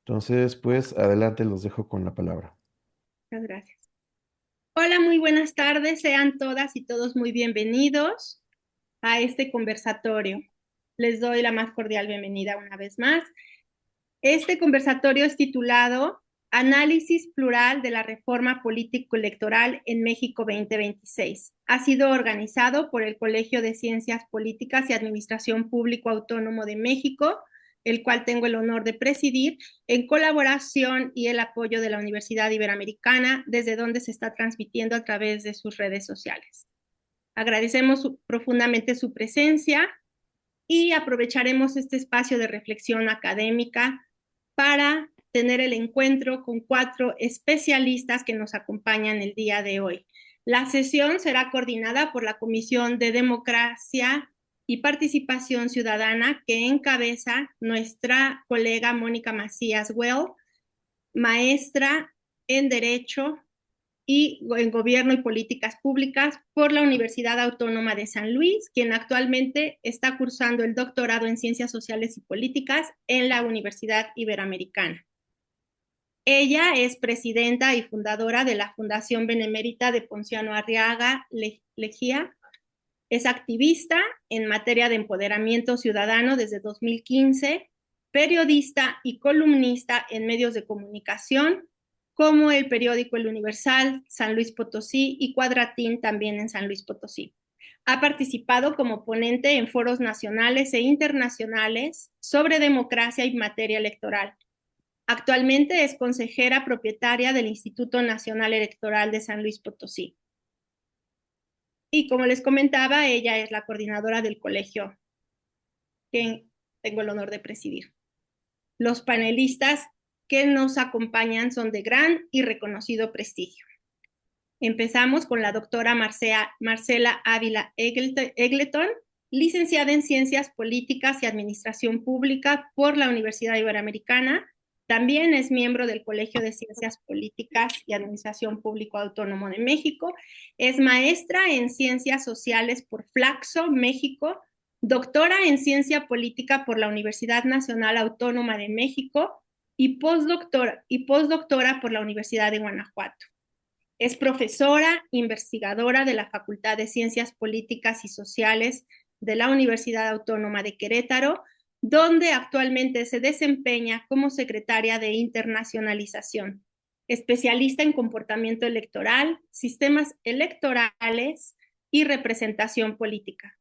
Entonces, pues adelante, los dejo con la palabra. Muchas gracias. Hola, muy buenas tardes. Sean todas y todos muy bienvenidos a este conversatorio. Les doy la más cordial bienvenida una vez más. Este conversatorio es titulado Análisis plural de la reforma político-electoral en México 2026. Ha sido organizado por el Colegio de Ciencias Políticas y Administración Público Autónomo de México, el cual tengo el honor de presidir, en colaboración y el apoyo de la Universidad Iberoamericana, desde donde se está transmitiendo a través de sus redes sociales. Agradecemos profundamente su presencia y aprovecharemos este espacio de reflexión académica para tener el encuentro con 4 especialistas que nos acompañan el día de hoy. La sesión será coordinada por la Comisión de Democracia y Participación Ciudadana que encabeza nuestra colega Mónica Macías Well, maestra en Derecho y en Gobierno y Políticas Públicas por la Universidad Autónoma de San Luis, quien actualmente está cursando el doctorado en Ciencias Sociales y Políticas en la Universidad Iberoamericana. Ella es presidenta y fundadora de la Fundación Benemérita de Ponciano Arriaga Lejía. Es activista en materia de empoderamiento ciudadano desde 2015, periodista y columnista en medios de comunicación, como el periódico El Universal, San Luis Potosí y Cuadratín también en San Luis Potosí. Ha participado como ponente en foros nacionales e internacionales sobre democracia y materia electoral. Actualmente es consejera propietaria del Instituto Nacional Electoral de San Luis Potosí. Y como les comentaba, ella es la coordinadora del colegio que tengo el honor de presidir. Los panelistas que nos acompañan son de gran y reconocido prestigio. Empezamos con la doctora Marcela Ávila Egleton, licenciada en Ciencias Políticas y Administración Pública por la Universidad Iberoamericana. También es miembro del Colegio de Ciencias Políticas y Administración Pública Autónomo de México. Es maestra en Ciencias Sociales por Flaxo, México. Doctora en Ciencia Política por la Universidad Nacional Autónoma de México y postdoctora por la Universidad de Guanajuato. Es profesora investigadora de la Facultad de Ciencias Políticas y Sociales de la Universidad Autónoma de Querétaro, donde actualmente se desempeña como secretaria de internacionalización, especialista en comportamiento electoral, sistemas electorales y representación política.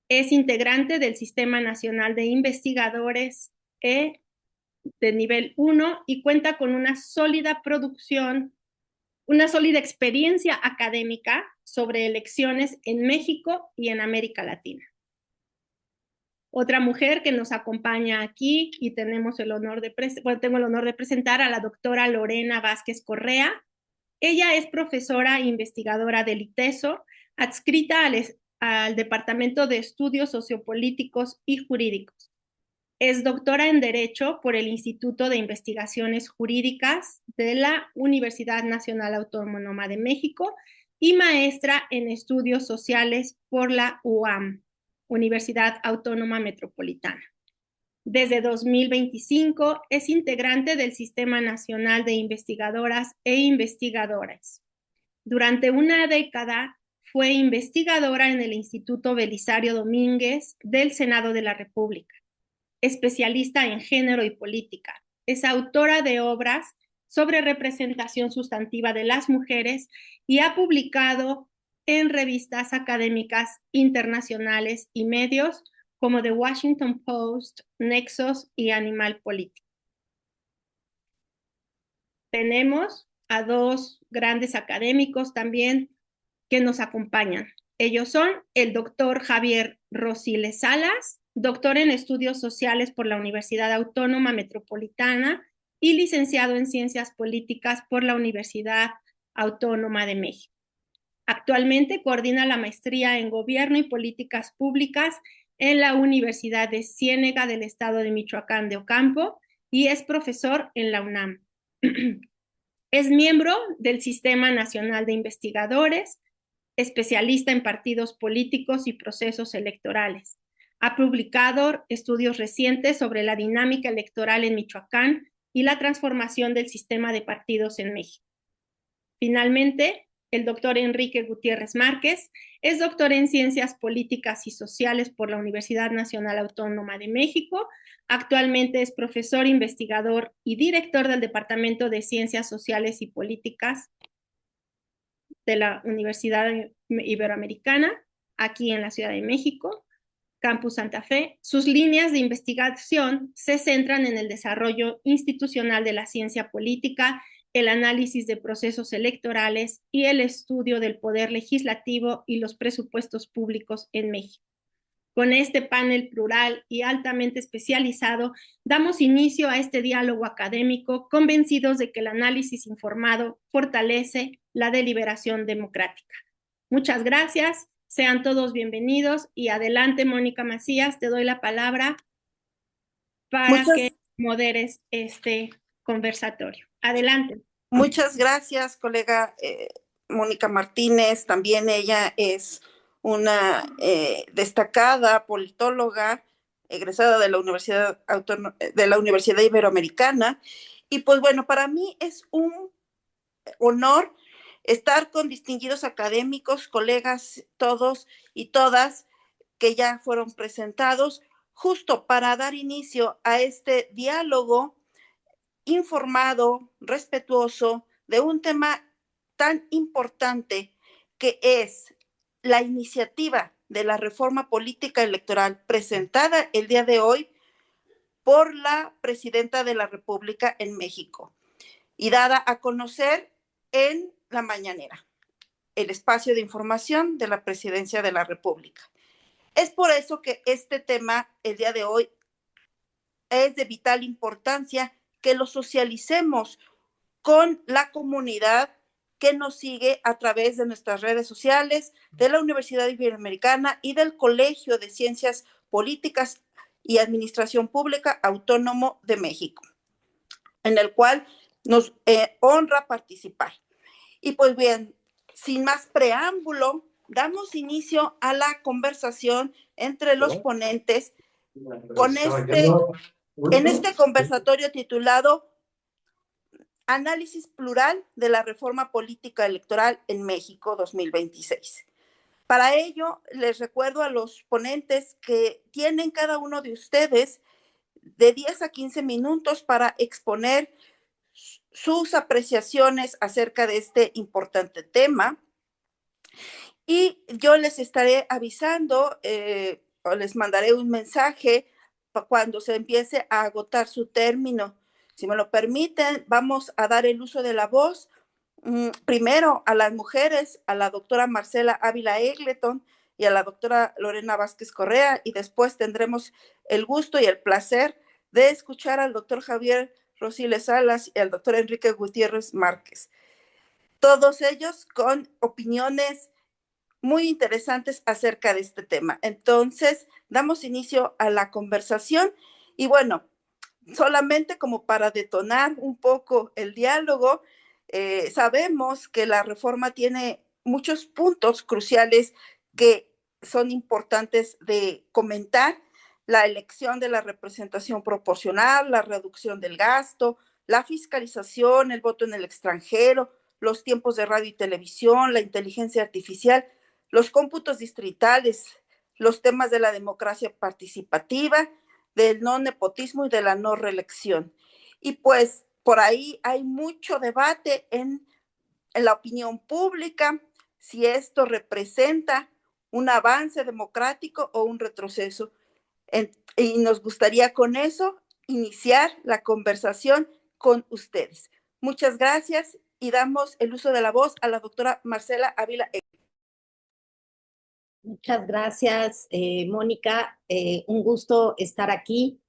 Es integrante del Sistema Nacional de Investigadores de nivel 1 y cuenta con una sólida experiencia académica sobre elecciones en México y en América Latina. Otra mujer que nos acompaña aquí y tengo el honor de presentar a la doctora Lorena Vázquez Correa. Ella es profesora e investigadora del ITESO, adscrita al Departamento de Estudios Sociopolíticos y Jurídicos. Es doctora en Derecho por el Instituto de Investigaciones Jurídicas de la Universidad Nacional Autónoma de México y maestra en Estudios Sociales por la UAM, Universidad Autónoma Metropolitana. Desde 2025 es integrante del Sistema Nacional de Investigadoras e Investigadores. Durante una década fue investigadora en el Instituto Belisario Domínguez del Senado de la República, especialista en género y política. Es autora de obras sobre representación sustantiva de las mujeres y ha publicado en revistas académicas internacionales y medios como The Washington Post, Nexos y Animal Político. Tenemos a 2 grandes académicos también que nos acompañan. Ellos son el doctor Javier Rosiles Salas, doctor en Estudios Sociales por la Universidad Autónoma Metropolitana y licenciado en Ciencias Políticas por la Universidad Autónoma de México. Actualmente coordina la maestría en Gobierno y Políticas Públicas en la Universidad de Ciénega del Estado de Michoacán de Ocampo y es profesor en la UNAM. Es miembro del Sistema Nacional de Investigadores, especialista en partidos políticos y procesos electorales. Ha publicado estudios recientes sobre la dinámica electoral en Michoacán y la transformación del sistema de partidos en México. Finalmente, el doctor Enrique Gutiérrez Márquez es doctor en Ciencias Políticas y Sociales por la Universidad Nacional Autónoma de México. Actualmente es profesor, investigador y director del Departamento de Ciencias Sociales y Políticas de la Universidad Iberoamericana, aquí en la Ciudad de México, Campus Santa Fe. Sus líneas de investigación se centran en el desarrollo institucional de la ciencia política, el análisis de procesos electorales y el estudio del poder legislativo y los presupuestos públicos en México. Con este panel plural y altamente especializado, damos inicio a este diálogo académico, convencidos de que el análisis informado fortalece la deliberación democrática. Muchas gracias, sean todos bienvenidos y adelante, Mónica Macías, te doy la palabra para Muchas, que moderes este conversatorio. Adelante. muchas gracias, colega Mónica Martínez. También ella es una destacada politóloga egresada de la Universidad Iberoamericana. Y pues bueno, para mí es un honor estar con distinguidos académicos, colegas todos y todas que ya fueron presentados, justo para dar inicio a este diálogo informado, respetuoso de un tema tan importante que es la iniciativa de la reforma política electoral presentada el día de hoy por la presidenta de la República en México y dada a conocer en la mañanera, el espacio de información de la Presidencia de la República. Es por eso que este tema el día de hoy es de vital importancia que lo socialicemos con la comunidad que nos sigue a través de nuestras redes sociales, de la Universidad Iberoamericana y del Colegio de Ciencias Políticas y Administración Pública Autónomo de México, en el cual nos honra participar. Y pues bien, sin más preámbulo, damos inicio a la conversación entre los ponentes en este conversatorio titulado Análisis plural de la reforma política electoral en México 2026. Para ello, les recuerdo a los ponentes que tienen cada uno de ustedes de 10 a 15 minutos para exponer sus apreciaciones acerca de este importante tema. Y yo les estaré avisando o les mandaré un mensaje cuando se empiece a agotar su término. Si me lo permiten, vamos a dar el uso de la voz primero a las mujeres, a la doctora Marcela Ávila Egleton y a la doctora Lorena Vázquez Correa, y después tendremos el gusto y el placer de escuchar al doctor Javier Rosiles Salas y al doctor Enrique Gutiérrez Márquez. Todos ellos con opiniones muy interesantes acerca de este tema. Entonces, damos inicio a la conversación y bueno, solamente como para detonar un poco el diálogo, sabemos que la reforma tiene muchos puntos cruciales que son importantes de comentar: la elección de la representación proporcional, la reducción del gasto, la fiscalización, el voto en el extranjero, los tiempos de radio y televisión, la inteligencia artificial, los cómputos distritales, los temas de la democracia participativa, del no nepotismo y de la no reelección. Y pues por ahí hay mucho debate en la opinión pública, si esto representa un avance democrático o un retroceso. Y nos gustaría con eso iniciar la conversación con ustedes. Muchas gracias y damos el uso de la voz a la doctora Marcela Ávila. Muchas gracias, Mónica. Un gusto estar aquí.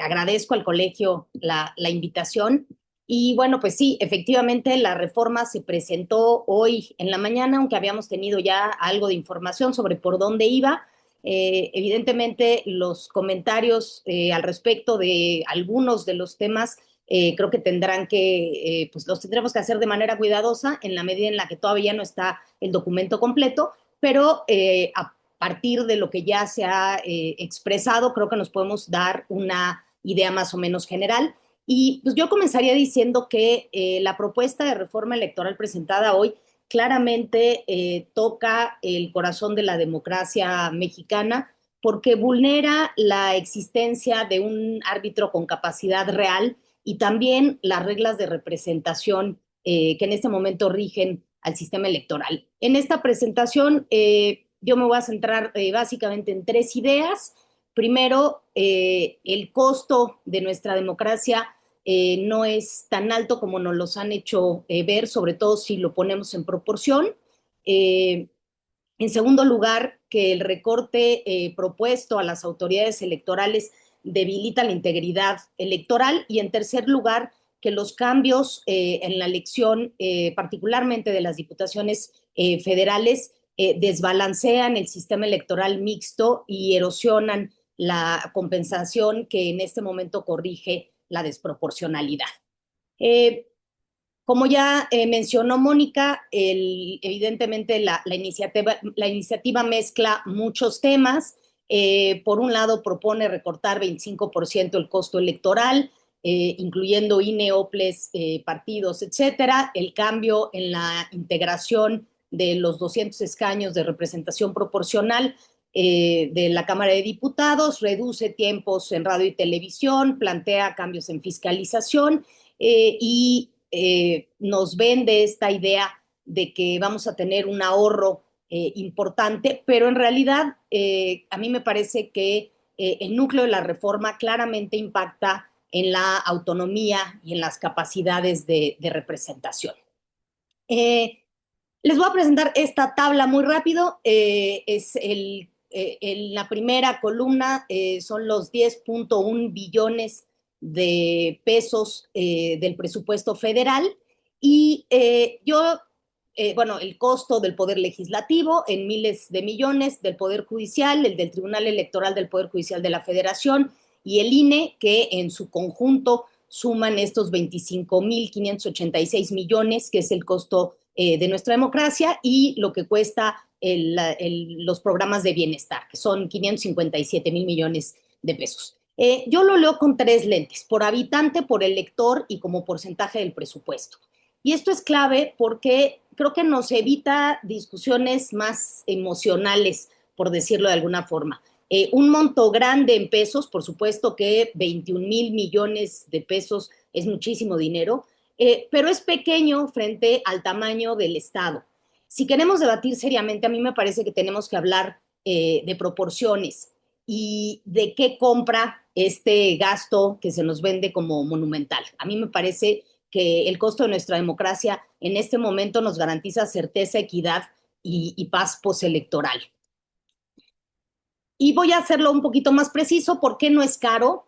Agradezco al colegio la invitación. Y bueno, pues sí, efectivamente la reforma se presentó hoy en la mañana, aunque habíamos tenido ya algo de información sobre por dónde iba. Evidentemente, los comentarios al respecto de algunos de los temas creo que pues los tendremos que hacer de manera cuidadosa en la medida en la que todavía no está el documento completo, pero a partir de lo que ya se ha expresado, creo que nos podemos dar una idea más o menos general. Y pues yo comenzaría diciendo que la propuesta de reforma electoral presentada hoy claramente toca el corazón de la democracia mexicana porque vulnera la existencia de un árbitro con capacidad real y también las reglas de representación que en este momento rigen al sistema electoral. En esta presentación yo me voy a centrar básicamente en tres ideas. Primero, el costo de nuestra democracia no es tan alto como nos los han hecho ver, sobre todo si lo ponemos en proporción. En segundo lugar, que el recorte propuesto a las autoridades electorales debilita la integridad electoral. Y en tercer lugar, que los cambios en la elección, particularmente de las diputaciones federales, desbalancean el sistema electoral mixto y erosionan la compensación que en este momento corrige la desproporcionalidad. Eh, como ya mencionó Mónica, evidentemente la iniciativa mezcla muchos temas. Por un lado, propone recortar 25% el costo electoral, incluyendo INE, OPLES, partidos, etcétera. El cambio en la integración de los 200 escaños de representación proporcional de la Cámara de Diputados, reduce tiempos en radio y televisión, plantea cambios en fiscalización y nos vende esta idea de que vamos a tener un ahorro importante, pero en realidad a mí me parece que el núcleo de la reforma claramente impacta en la autonomía y en las capacidades de representación. Les voy a presentar esta tabla muy rápido. En la primera columna son los 10.1 billones de pesos del presupuesto federal y bueno, el costo del Poder Legislativo en miles de millones, del Poder Judicial, el del Tribunal Electoral del Poder Judicial de la Federación y el INE, que en su conjunto suman estos 25.586 millones, que es el costo de nuestra democracia, y lo que cuesta los programas de bienestar, que son 557 mil millones de pesos. Yo lo leo con tres lentes: por habitante, por elector y como porcentaje del presupuesto. Y esto es clave porque creo que nos evita discusiones más emocionales, por decirlo de alguna forma. Un monto grande en pesos, por supuesto que 21,000 millones de pesos es muchísimo dinero, pero es pequeño frente al tamaño del Estado. Si queremos debatir seriamente, a mí me parece que tenemos que hablar de proporciones y de qué compra este gasto que se nos vende como monumental. A mí me parece que el costo de nuestra democracia en este momento nos garantiza certeza, equidad y paz postelectoral. Y voy a hacerlo un poquito más preciso. ¿Por qué no es caro?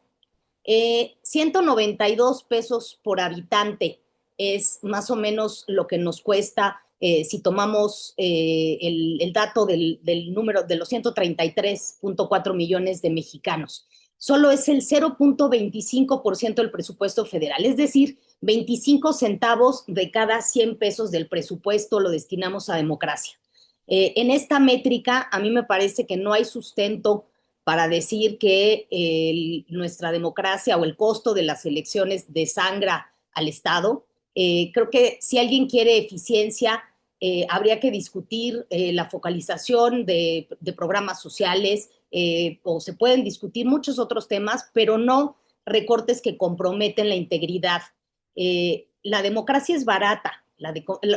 192 pesos por habitante es más o menos lo que nos cuesta si tomamos el dato del número de los 133.4 millones de mexicanos. Solo es el 0.25% del presupuesto federal, es decir, 25 centavos de cada 100 pesos del presupuesto lo destinamos a democracia. En esta métrica, a mí me parece que no hay sustento para decir que nuestra democracia o el costo de las elecciones desangra al Estado. Creo que si alguien quiere eficiencia, habría que discutir la focalización de programas sociales, o se pueden discutir muchos otros temas, pero no recortes que comprometen la integridad. La democracia es barata,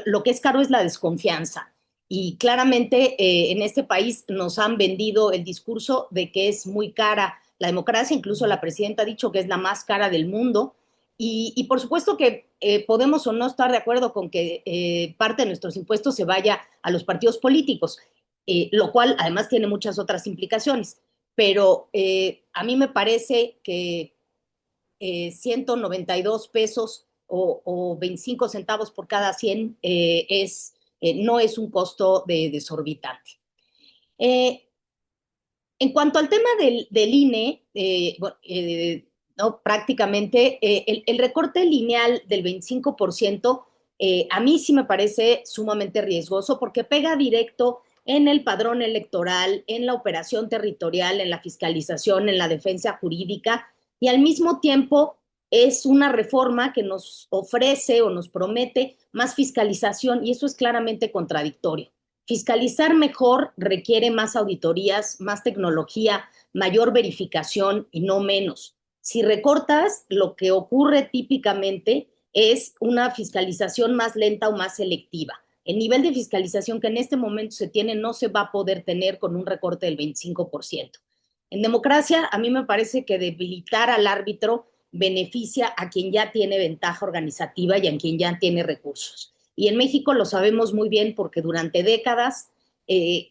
lo que es caro es la desconfianza. Y claramente en este país nos han vendido el discurso de que es muy cara la democracia, incluso la presidenta ha dicho que es la más cara del mundo. Y por supuesto que podemos o no estar de acuerdo con que parte de nuestros impuestos se vaya a los partidos políticos, lo cual además tiene muchas otras implicaciones. Pero a mí me parece que 192 pesos o 25 centavos por cada 100 no es un costo desorbitante. En cuanto al tema del INE, no, prácticamente el recorte lineal del 25% a mí sí me parece sumamente riesgoso porque pega directo en el padrón electoral, en la operación territorial, en la fiscalización, en la defensa jurídica y al mismo tiempo es una reforma que nos ofrece o nos promete más fiscalización y eso es claramente contradictorio. Fiscalizar mejor requiere más auditorías, más tecnología, mayor verificación y no menos. Si recortas, lo que ocurre típicamente es una fiscalización más lenta o más selectiva. El nivel de fiscalización que en este momento se tiene no se va a poder tener con un recorte del 25%. En democracia, a mí me parece que debilitar al árbitro beneficia a quien ya tiene ventaja organizativa y a quien ya tiene recursos. Y en México lo sabemos muy bien porque durante décadas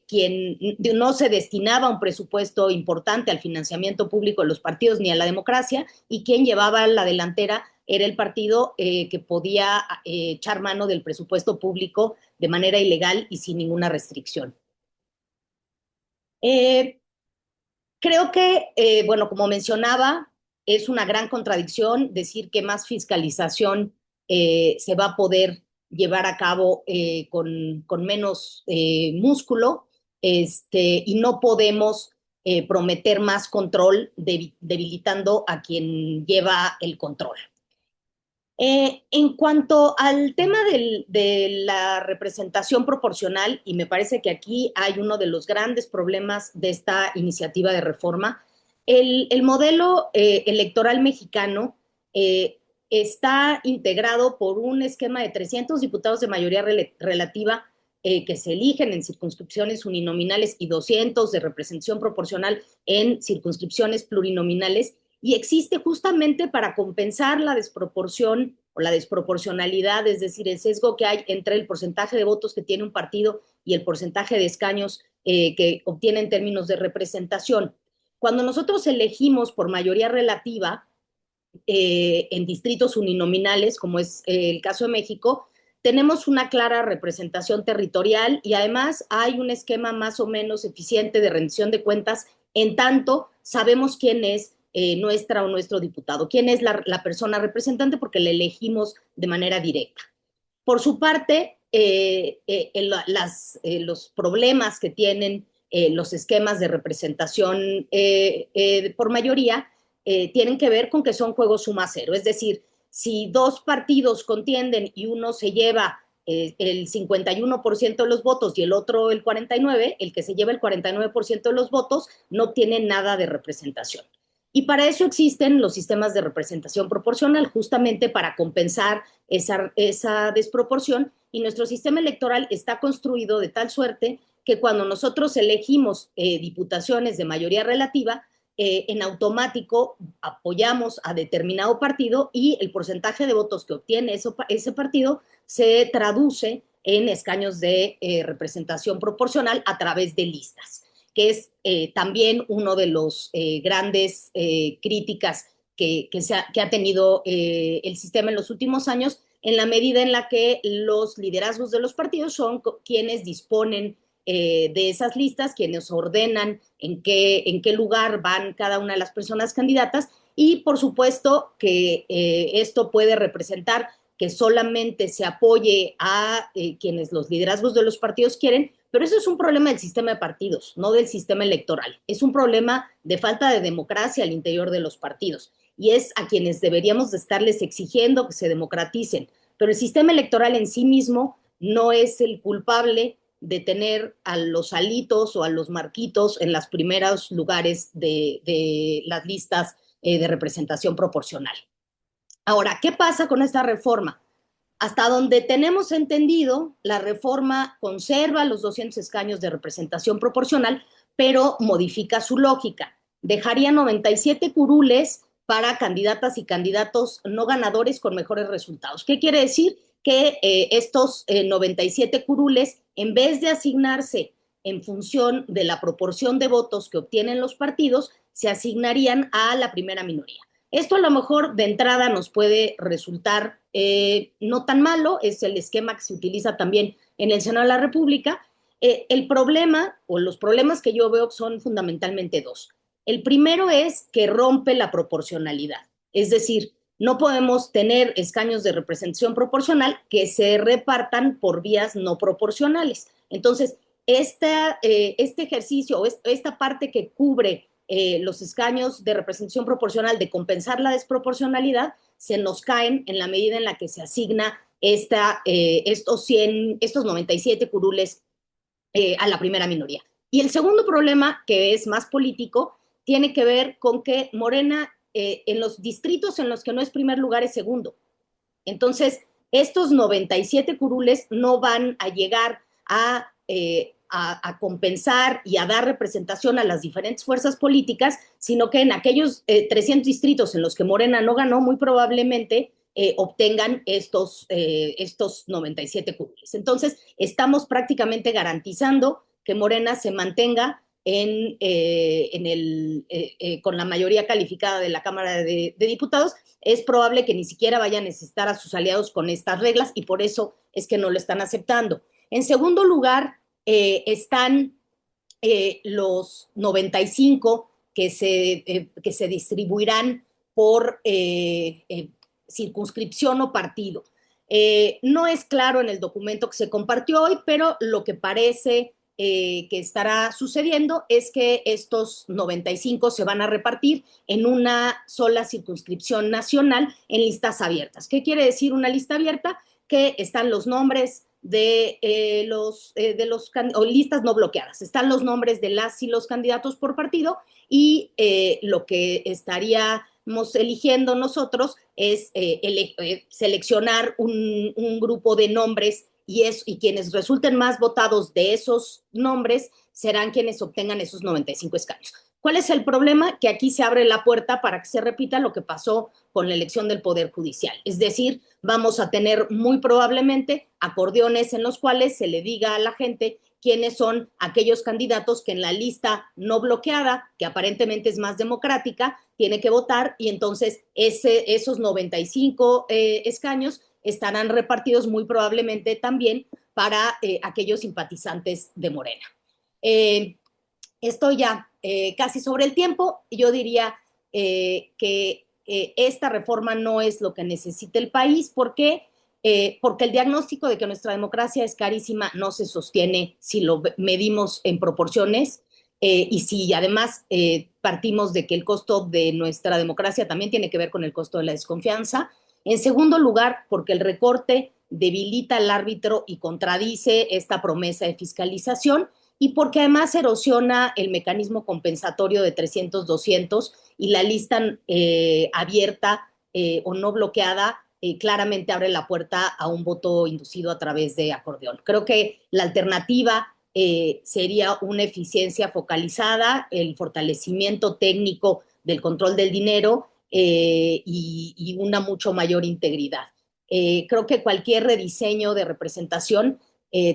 quien no se destinaba un presupuesto importante al financiamiento público de los partidos ni a la democracia y quien llevaba la delantera era el partido que podía echar mano del presupuesto público de manera ilegal y sin ninguna restricción. Creo que, bueno, como mencionaba, es una gran contradicción decir que más fiscalización se va a poder llevar a cabo con menos músculo y no podemos prometer más control debilitando a quien lleva el control. En cuanto al tema de la representación proporcional, y me parece que aquí hay uno de los grandes problemas de esta iniciativa de reforma, el modelo electoral mexicano está integrado por un esquema de 300 diputados de mayoría relativa que se eligen en circunscripciones uninominales y 200 de representación proporcional en circunscripciones plurinominales, y existe justamente para compensar la desproporción o la desproporcionalidad, es decir, el sesgo que hay entre el porcentaje de votos que tiene un partido y el porcentaje de escaños que obtiene en términos de representación. Cuando nosotros elegimos por mayoría relativa en distritos uninominales, como es el caso de México, tenemos una clara representación territorial y además hay un esquema más o menos eficiente de rendición de cuentas, en tanto sabemos quién es nuestra o nuestro diputado, quién es la persona representante porque la elegimos de manera directa. Por su parte, los problemas que tienen los esquemas de representación por mayoría tienen que ver con que son juegos suma cero, es decir, si dos partidos contienden y uno se lleva el 51% de los votos y el otro el 49%, el que se lleva el 49% de los votos no obtiene nada de representación. Y para eso existen los sistemas de representación proporcional, justamente para compensar esa desproporción. Y nuestro sistema electoral está construido de tal suerte que cuando nosotros elegimos diputaciones de mayoría relativa, en automático apoyamos a determinado partido y el porcentaje de votos que obtiene ese partido se traduce en escaños de representación proporcional a través de listas, que es también uno de los grandes críticas que ha tenido el sistema en los últimos años, en la medida en la que los liderazgos de los partidos son quienes disponen de esas listas, quienes ordenan en qué lugar van cada una de las personas candidatas, y por supuesto que esto puede representar que solamente se apoye a quienes los liderazgos de los partidos quieren, pero eso es un problema del sistema de partidos, no del sistema electoral. Es un problema de falta de democracia al interior de los partidos y es a quienes deberíamos de estarles exigiendo que se democraticen, pero el sistema electoral en sí mismo no es el culpable de tener a los alitos o a los marquitos en los primeros lugares de las listas de representación proporcional. Ahora, ¿qué pasa con esta reforma? Hasta donde tenemos entendido, la reforma conserva los 200 escaños de representación proporcional, pero modifica su lógica. Dejaría 97 curules para candidatas y candidatos no ganadores con mejores resultados. ¿Qué quiere decir? Que estos 97 curules, en vez de asignarse en función de la proporción de votos que obtienen los partidos, se asignarían a la primera minoría. Esto a lo mejor de entrada nos puede resultar no tan malo, es el esquema que se utiliza también en el Senado de la República. El problema o los problemas que yo veo son fundamentalmente dos. El primero es que rompe la proporcionalidad, es decir, no podemos tener escaños de representación proporcional que se repartan por vías no proporcionales. Entonces, este ejercicio o esta parte que cubre los escaños de representación proporcional de compensar la desproporcionalidad se nos caen en la medida en la que se asigna estos 97 curules a la primera minoría. Y el segundo problema, que es más político, tiene que ver con que Morena, en los distritos en los que no es primer lugar, es segundo. Entonces, estos 97 curules no van a llegar a compensar y a dar representación a las diferentes fuerzas políticas, sino que en aquellos 300 distritos en los que Morena no ganó, muy probablemente obtengan estos 97 curules. Entonces, estamos prácticamente garantizando que Morena se mantenga con la mayoría calificada de la Cámara de Diputados. Es probable que ni siquiera vaya a necesitar a sus aliados con estas reglas y por eso es que no lo están aceptando. En segundo lugar, están los 95 que se distribuirán por circunscripción o partido. No es claro en el documento que se compartió hoy, pero lo que parece que estará sucediendo es que estos 95 se van a repartir en una sola circunscripción nacional en listas abiertas. ¿Qué quiere decir una lista abierta? Que están los nombres o listas no bloqueadas. Están los nombres de las y los candidatos por partido y lo que estaríamos eligiendo nosotros es seleccionar un grupo de nombres y quienes resulten más votados de esos nombres serán quienes obtengan esos 95 escaños. ¿Cuál es el problema? Que aquí se abre la puerta para que se repita lo que pasó con la elección del Poder Judicial. Es decir, vamos a tener muy probablemente acordeones en los cuales se le diga a la gente quiénes son aquellos candidatos que en la lista no bloqueada, que aparentemente es más democrática, tiene que votar y entonces esos 95 escaños estarán repartidos muy probablemente también para aquellos simpatizantes de Morena. Estoy ya casi sobre el tiempo. Yo diría que esta reforma no es lo que necesita el país. ¿Por qué? Porque el diagnóstico de que nuestra democracia es carísima no se sostiene si lo medimos en proporciones y si además partimos de que el costo de nuestra democracia también tiene que ver con el costo de la desconfianza. En segundo lugar, porque el recorte debilita al árbitro y contradice esta promesa de fiscalización y porque además erosiona el mecanismo compensatorio de 300-200 y la lista abierta o no bloqueada claramente abre la puerta a un voto inducido a través de acordeón. Creo que la alternativa sería una eficiencia focalizada, el fortalecimiento técnico del control del dinero y una mucho mayor integridad. Creo que cualquier rediseño de representación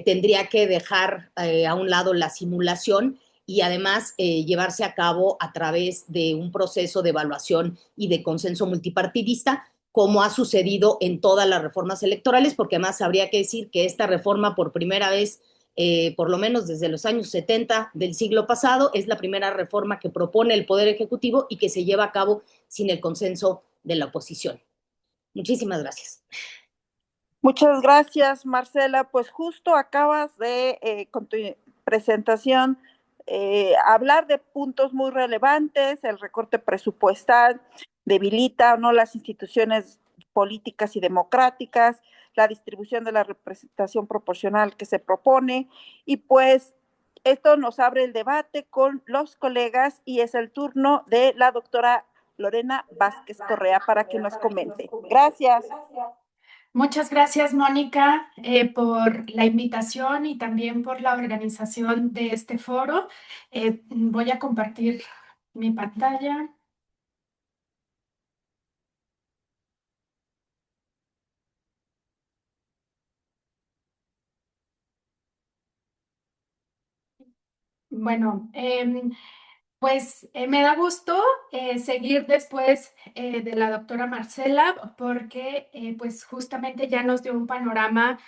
tendría que dejar a un lado la simulación y además llevarse a cabo a través de un proceso de evaluación y de consenso multipartidista, como ha sucedido en todas las reformas electorales, porque además habría que decir que esta reforma por primera vez, por lo menos desde los años 70 del siglo pasado, es la primera reforma que propone el Poder Ejecutivo y que se lleva a cabo sin el consenso de la oposición. Muchísimas gracias. Muchas gracias, Marcela. Pues justo acabas de, con tu presentación, hablar de puntos muy relevantes. El recorte presupuestal debilita o no las instituciones políticas y democráticas, la distribución de la representación proporcional que se propone y pues esto nos abre el debate con los colegas y es el turno de la doctora Lorena Vázquez Correa para que nos comente. Gracias. Muchas gracias, Mónica, por la invitación y también por la organización de este foro. Voy a compartir mi pantalla. Bueno, pues me da gusto seguir después de la doctora Marcela porque pues justamente ya nos dio un panorama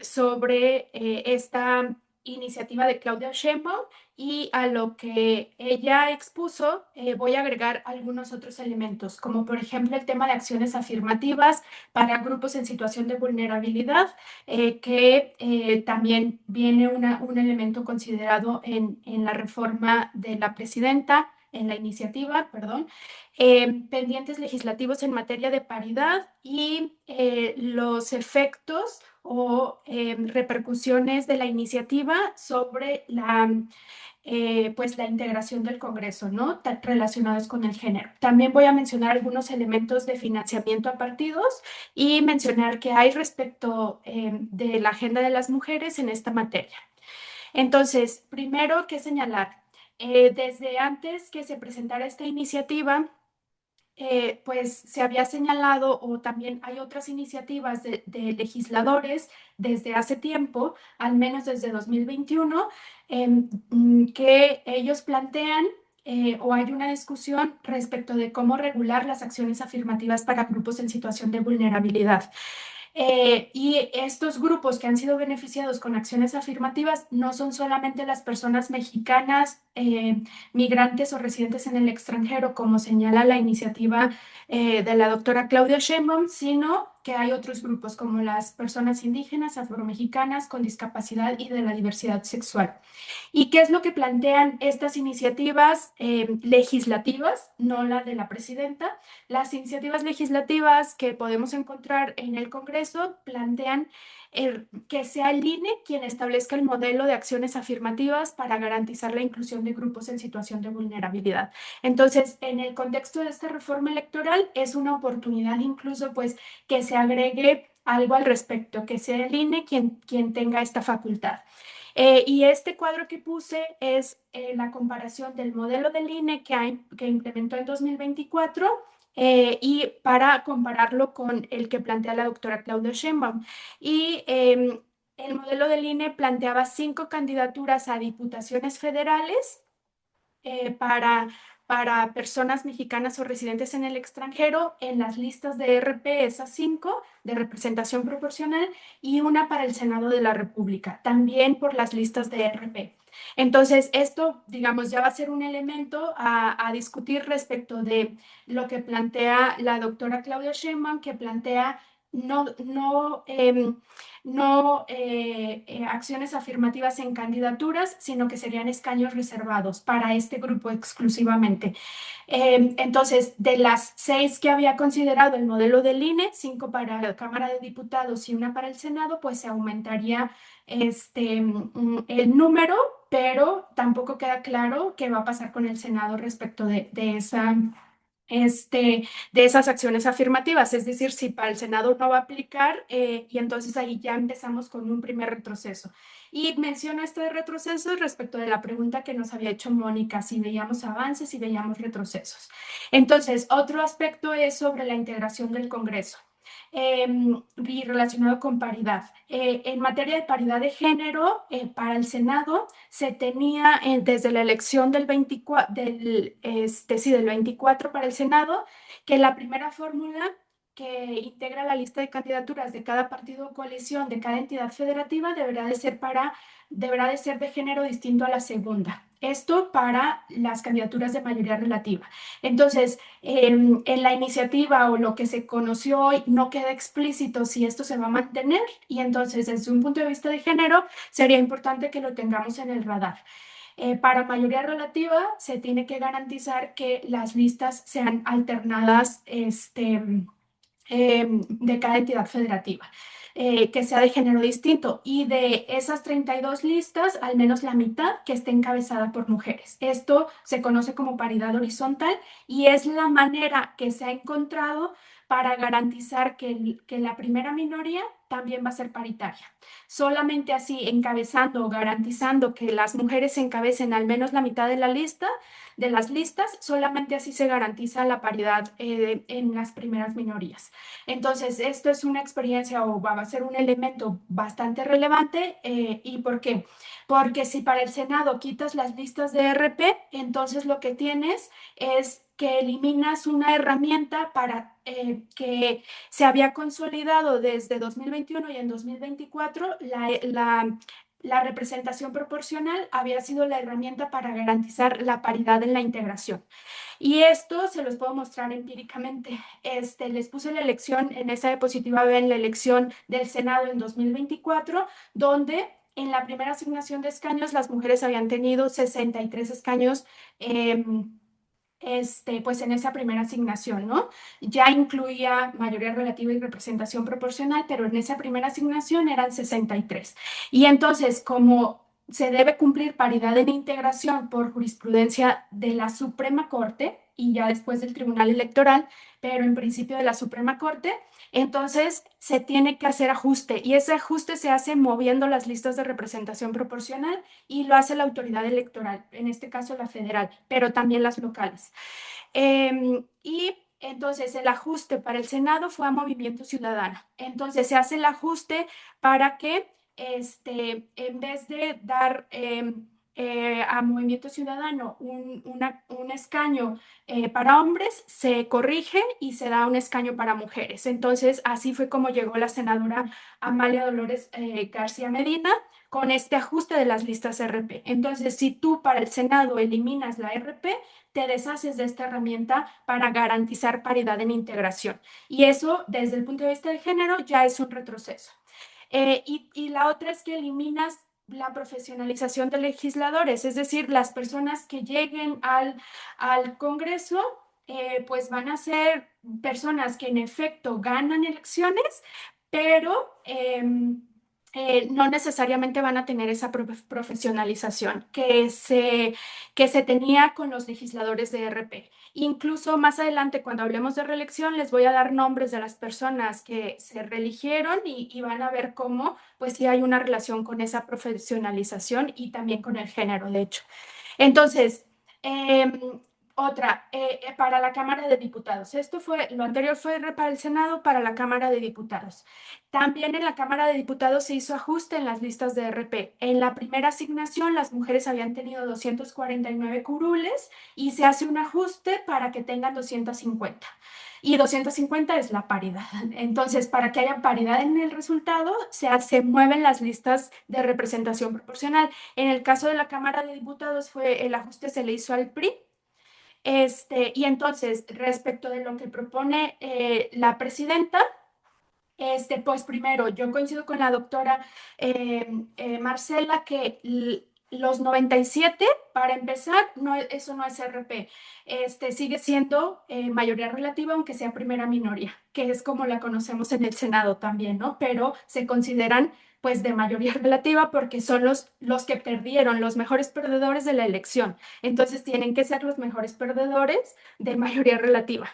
sobre esta iniciativa de Claudia Sheinbaum y a lo que ella expuso voy a agregar algunos otros elementos, como por ejemplo el tema de acciones afirmativas para grupos en situación de vulnerabilidad, que también viene un elemento considerado en la reforma de la presidenta. en la iniciativa, perdón, pendientes legislativos en materia de paridad y los efectos o repercusiones de la iniciativa sobre pues la integración del Congreso, ¿no? Relacionados con el género. También voy a mencionar algunos elementos de financiamiento a partidos y mencionar qué hay respecto de la agenda de las mujeres en esta materia. Entonces, primero que señalar, desde antes que se presentara esta iniciativa, pues se había señalado, o también hay otras iniciativas de legisladores desde hace tiempo, al menos desde 2021, que ellos plantean o hay una discusión respecto de cómo regular las acciones afirmativas para grupos en situación de vulnerabilidad. Y estos grupos que han sido beneficiados con acciones afirmativas no son solamente las personas mexicanas, migrantes o residentes en el extranjero, como señala la iniciativa de la doctora Claudia Sheinbaum, sino que hay otros grupos como las personas indígenas, afromexicanas, con discapacidad y de la diversidad sexual. ¿Y qué es lo que plantean estas iniciativas legislativas, no la de la presidenta? Las iniciativas legislativas que podemos encontrar en el Congreso plantean que sea el INE quien establezca el modelo de acciones afirmativas para garantizar la inclusión de grupos en situación de vulnerabilidad. Entonces, en el contexto de esta reforma electoral, es una oportunidad incluso pues que se agregue algo al respecto, que sea el INE quien tenga esta facultad. Y este cuadro que puse es la comparación del modelo del INE que implementó en 2024 y para compararlo con el que plantea la doctora Claudia Sheinbaum. Y el modelo del INE planteaba 5 candidaturas a diputaciones federales para personas mexicanas o residentes en el extranjero en las listas de RP, esas 5 de representación proporcional, y una para el Senado de la República, también por las listas de RP. Entonces, esto, digamos, ya va a ser un elemento a discutir respecto de lo que plantea la doctora Claudia Sheinbaum, que plantea no acciones afirmativas en candidaturas, sino que serían escaños reservados para este grupo exclusivamente. Entonces, de las 6 que había considerado el modelo del INE, 5 para la Cámara de Diputados y una para el Senado, pues se aumentaría el número, pero tampoco queda claro qué va a pasar con el Senado respecto de esas acciones afirmativas, es decir, si para el Senado no va a aplicar y entonces ahí ya empezamos con un primer retroceso. Y menciono esto de retroceso respecto de la pregunta que nos había hecho Mónica, si veíamos avances, si veíamos retrocesos. Entonces, otro aspecto es sobre la integración del Congreso. Y relacionado con paridad. En materia de paridad de género, para el Senado se tenía desde la elección del 24, del 24 para el Senado, que la primera fórmula que integra la lista de candidaturas de cada partido o coalición de cada entidad federativa deberá de ser de género distinto a la segunda. Esto para las candidaturas de mayoría relativa. Entonces, en la iniciativa o lo que se conoció hoy no queda explícito si esto se va a mantener, y entonces desde un punto de vista de género sería importante que lo tengamos en el radar. Para mayoría relativa se tiene que garantizar que las listas sean alternadas de cada entidad federativa. Que sea de género distinto, y de esas 32 listas, al menos la mitad que esté encabezada por mujeres. Esto se conoce como paridad horizontal y es la manera que se ha encontrado para garantizar que la primera minoría también va a ser paritaria. Solamente así, encabezando o garantizando que las mujeres encabecen al menos la mitad de las listas, solamente así se garantiza la paridad en las primeras minorías. Entonces, esto es una experiencia o va a ser un elemento bastante relevante. ¿Y por qué? Porque si para el Senado quitas las listas de RP, entonces lo que tienes es que eliminas una herramienta para que se había consolidado desde 2021 y en 2024 la representación proporcional había sido la herramienta para garantizar la paridad en la integración. Y esto se los puedo mostrar empíricamente. Les puse la elección en esa diapositiva, ven la elección del Senado en 2024, donde en la primera asignación de escaños las mujeres habían tenido 63 escaños pues en esa primera asignación, ¿no? Ya incluía mayoría relativa y representación proporcional, pero en esa primera asignación eran 63. Y entonces, como se debe cumplir paridad en integración por jurisprudencia de la Suprema Corte y ya después del Tribunal Electoral, pero en principio de la Suprema Corte, entonces se tiene que hacer ajuste y ese ajuste se hace moviendo las listas de representación proporcional y lo hace la autoridad electoral, en este caso la federal, pero también las locales. Y entonces el ajuste para el Senado fue a Movimiento Ciudadano. Entonces se hace el ajuste para que en vez de dar a Movimiento Ciudadano un escaño para hombres, se corrige y se da un escaño para mujeres. Entonces así fue como llegó la senadora Amalia Dolores García Medina con este ajuste de las listas RP. Entonces, si tú para el Senado eliminas la RP, te deshaces de esta herramienta para garantizar paridad en integración. Y eso, desde el punto de vista de género, ya es un retroceso. Y la otra es que eliminas la profesionalización de legisladores, es decir, las personas que lleguen al Congreso, pues van a ser personas que en efecto ganan elecciones, pero no necesariamente van a tener esa profesionalización que se tenía con los legisladores de RP. Incluso más adelante, cuando hablemos de reelección, les voy a dar nombres de las personas que se reeligieron y van a ver cómo, pues sí hay una relación con esa profesionalización y también con el género, de hecho. Entonces, para la Cámara de Diputados. Lo anterior fue para el Senado, para la Cámara de Diputados. También en la Cámara de Diputados se hizo ajuste en las listas de RP. En la primera asignación, las mujeres habían tenido 249 curules y se hace un ajuste para que tengan 250. Y 250 es la paridad. Entonces, para que haya paridad en el resultado, se mueven las listas de representación proporcional. En el caso de la Cámara de Diputados, el ajuste se le hizo al PRI. Y entonces, respecto de lo que propone la presidenta, pues primero, yo coincido con la doctora Marcela que los 97, para empezar, eso no es RP. Sigue siendo mayoría relativa, aunque sea primera minoría, que es como la conocemos en el Senado también, ¿no? Pero se consideran pues de mayoría relativa porque son los que perdieron, los mejores perdedores de la elección. Entonces tienen que ser los mejores perdedores de mayoría relativa.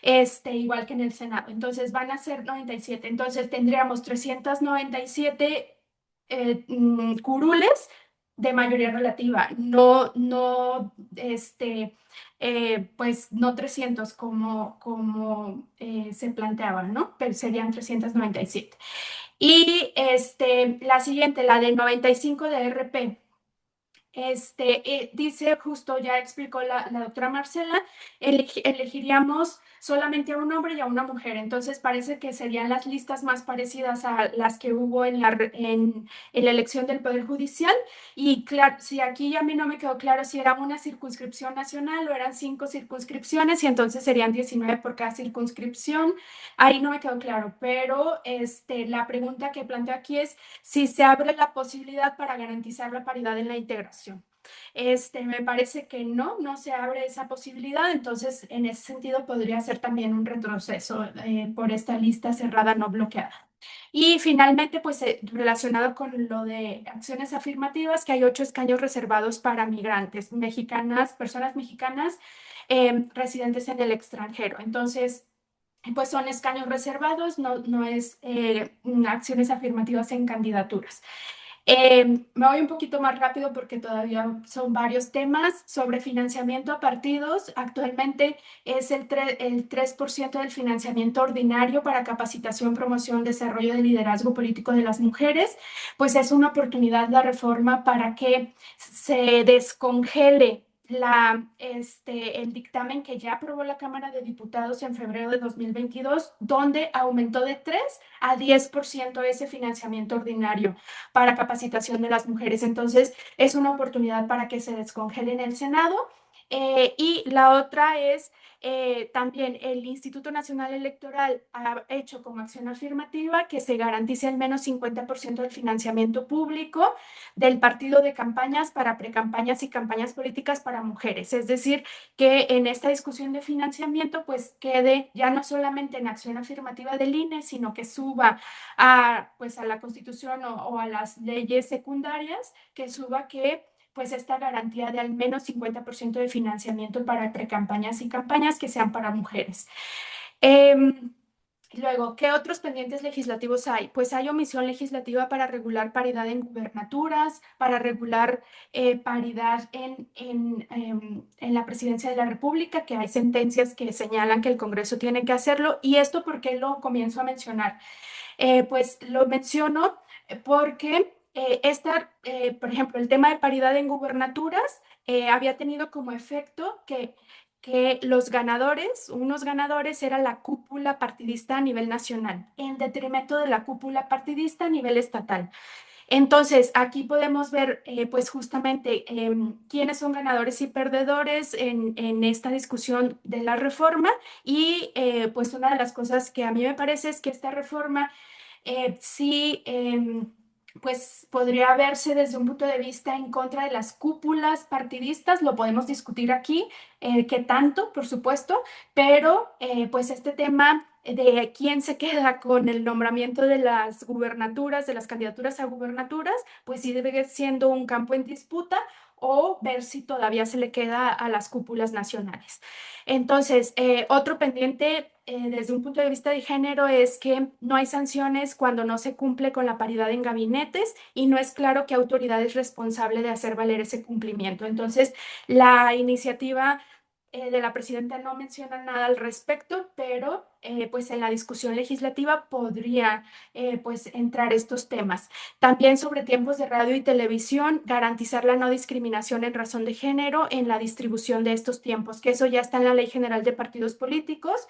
Igual que en el Senado. Entonces van a ser 97. Entonces tendríamos 397 curules de mayoría relativa, pues no 300 como se planteaba, ¿no? Pero serían 397. Y la siguiente, la de 95 de RP. Dice, justo ya explicó la doctora Marcela, elegiríamos solamente a un hombre y a una mujer. Entonces parece que serían las listas más parecidas a las que hubo en la elección del Poder Judicial. Y claro, si aquí a mí no me quedó claro si era una circunscripción nacional o eran 5 circunscripciones y entonces serían 19 por cada circunscripción. Ahí no me quedó claro, pero la pregunta que planteo aquí es si se abre la posibilidad para garantizar la paridad en la integración. Me parece que no se abre esa posibilidad, entonces en ese sentido podría ser también un retroceso por esta lista cerrada no bloqueada. Y finalmente, pues relacionado con lo de acciones afirmativas, que hay 8 escaños reservados para migrantes mexicanas, personas mexicanas residentes en el extranjero. Entonces, pues son escaños reservados, no es acciones afirmativas en candidaturas. Me voy un poquito más rápido porque todavía son varios temas sobre financiamiento a partidos. Actualmente es el 3% del financiamiento ordinario para capacitación, promoción, desarrollo de liderazgo político de las mujeres. Pues es una oportunidad la reforma para que se descongele el dictamen que ya aprobó la Cámara de Diputados en febrero de 2022, donde aumentó de 3 a 10% ese financiamiento ordinario para capacitación de las mujeres. Entonces, es una oportunidad para que se descongele en el Senado. Y la otra es también el Instituto Nacional Electoral ha hecho como acción afirmativa que se garantice al menos 50% del financiamiento público del partido de campañas para precampañas y campañas políticas para mujeres. Es decir, que en esta discusión de financiamiento pues quede ya no solamente en acción afirmativa del INE, sino que suba pues, a la Constitución o a las leyes secundarias, que suba que pues esta garantía de al menos 50% de financiamiento para precampañas y campañas que sean para mujeres. Luego, ¿qué otros pendientes legislativos hay? Pues hay omisión legislativa para regular paridad en gubernaturas, para regular paridad en la presidencia de la República, que hay sentencias que señalan que el Congreso tiene que hacerlo. ¿Y esto por qué lo comienzo a mencionar? Pues lo menciono porque por ejemplo, el tema de paridad en gubernaturas había tenido como efecto que unos ganadores era la cúpula partidista a nivel nacional, en detrimento de la cúpula partidista a nivel estatal. Entonces, aquí podemos ver, pues justamente, quiénes son ganadores y perdedores en esta discusión de la reforma y pues una de las cosas que a mí me parece es que esta reforma sí, pues podría verse desde un punto de vista en contra de las cúpulas partidistas, lo podemos discutir aquí, qué tanto, por supuesto, pero pues este tema de quién se queda con el nombramiento de las gubernaturas, de las candidaturas a gubernaturas, pues sí debe siendo un campo en disputa o ver si todavía se le queda a las cúpulas nacionales. Entonces, otro pendiente desde un punto de vista de género es que no hay sanciones cuando no se cumple con la paridad en gabinetes y no es claro qué autoridad es responsable de hacer valer ese cumplimiento. Entonces, la iniciativa de la presidenta no menciona nada al respecto, pero pues en la discusión legislativa podría pues entrar estos temas. También sobre tiempos de radio y televisión, garantizar la no discriminación en razón de género en la distribución de estos tiempos, que eso ya está en la Ley General de Partidos Políticos,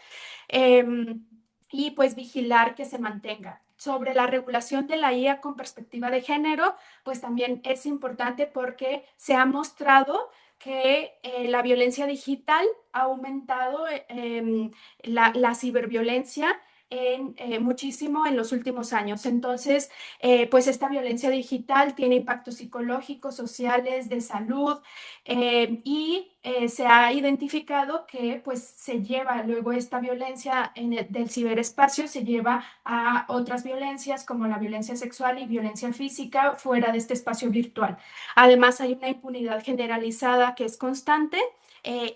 y pues vigilar que se mantenga. Sobre la regulación de la IA con perspectiva de género, pues también es importante porque se ha mostrado que la violencia digital ha aumentado la ciberviolencia muchísimo en los últimos años. Entonces, pues esta violencia digital tiene impactos psicológicos, sociales, de salud, y se ha identificado que pues se lleva luego esta violencia del ciberespacio, se lleva a otras violencias como la violencia sexual y violencia física fuera de este espacio virtual. Además, hay una impunidad generalizada que es constante.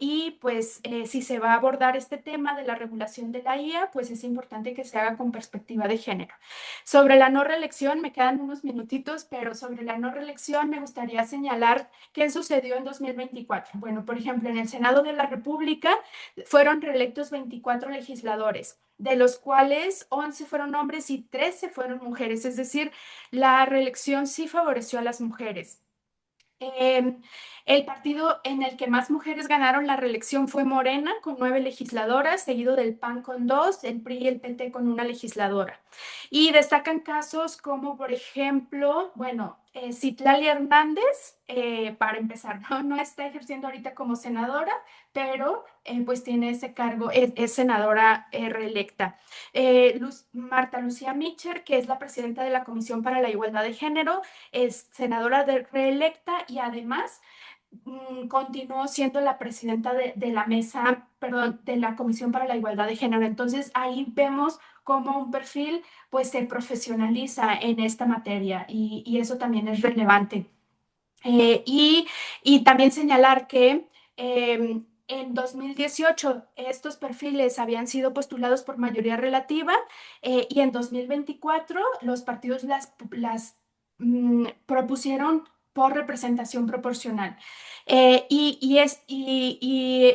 Y pues si se va a abordar este tema de la regulación de la IA, pues es importante que se haga con perspectiva de género. Sobre la no reelección, me quedan unos minutitos, pero sobre la no reelección me gustaría señalar qué sucedió en 2024. Bueno, por ejemplo, en el Senado de la República fueron reelectos 24 legisladores, de los cuales 11 fueron hombres y 13 fueron mujeres, es decir, la reelección sí favoreció a las mujeres. El partido en el que más mujeres ganaron la reelección fue Morena, con 9 legisladoras, seguido del PAN con 2, el PRI y el PT con 1 legisladora. Y destacan casos como, por ejemplo, bueno, Citlali Hernández, para empezar, no está ejerciendo ahorita como senadora, pero pues tiene ese cargo, es senadora reelecta. Marta Lucía Mitchell, que es la presidenta de la Comisión para la Igualdad de Género, es senadora reelecta y además continuó siendo la presidenta de la mesa, perdón, de la Comisión para la Igualdad de Género. Entonces ahí vemos cómo un perfil pues se profesionaliza en esta materia y eso también es relevante. Y también señalar que en 2018 estos perfiles habían sido postulados por mayoría relativa y en 2024 los partidos las propusieron por representación proporcional.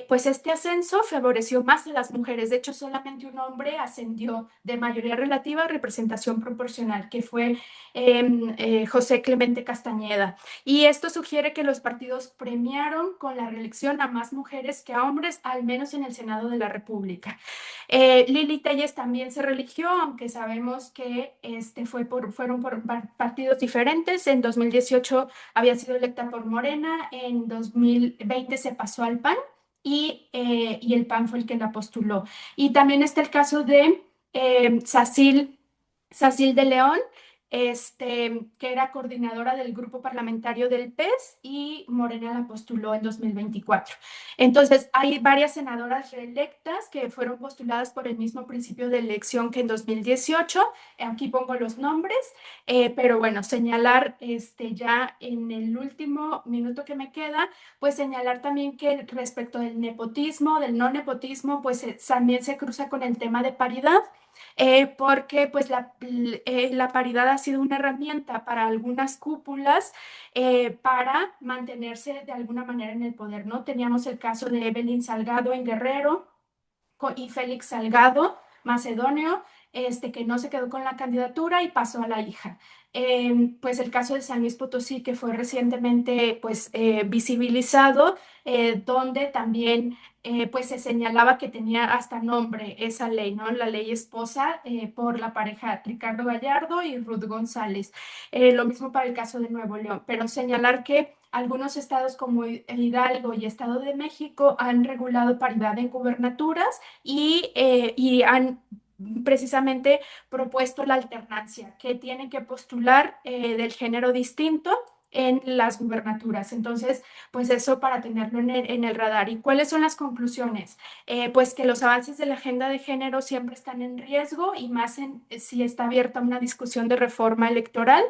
Pues este ascenso favoreció más a las mujeres. De hecho, solamente un hombre ascendió de mayoría relativa a representación proporcional, que fue José Clemente Castañeda. Y esto sugiere que los partidos premiaron con la reelección a más mujeres que a hombres, al menos en el Senado de la República. Lili Telles también se religió, aunque sabemos que fueron por partidos diferentes. En 2018 había sido electa por Morena, en 2020 se pasó al PAN y el PAN fue el que la postuló. Y también está el caso de Sacil de León, que era coordinadora del grupo parlamentario del PES y Morena la postuló en 2024. Entonces, hay varias senadoras reelectas que fueron postuladas por el mismo principio de elección que en 2018. Aquí pongo los nombres, pero bueno, señalar ya en el último minuto que me queda, pues señalar también que respecto del nepotismo, del no nepotismo, pues también se cruza con el tema de paridad. Porque pues la paridad ha sido una herramienta para algunas cúpulas para mantenerse de alguna manera en el poder, ¿no? Teníamos el caso de Evelyn Salgado en Guerrero y Félix Salgado, macedonio, que no se quedó con la candidatura y pasó a la hija. Pues el caso de San Luis Potosí, que fue recientemente pues, visibilizado, donde también pues se señalaba que tenía hasta nombre esa ley, ¿no? La ley esposa por la pareja Ricardo Gallardo y Ruth González. Lo mismo para el caso de Nuevo León, pero señalar que algunos estados como Hidalgo y Estado de México han regulado paridad en gubernaturas y han precisamente propuesto la alternancia, que tienen que postular del género distinto en las gubernaturas. Entonces, pues eso para tenerlo en el radar. ¿Y cuáles son las conclusiones? Pues que los avances de la agenda de género siempre están en riesgo y más si está abierta una discusión de reforma electoral.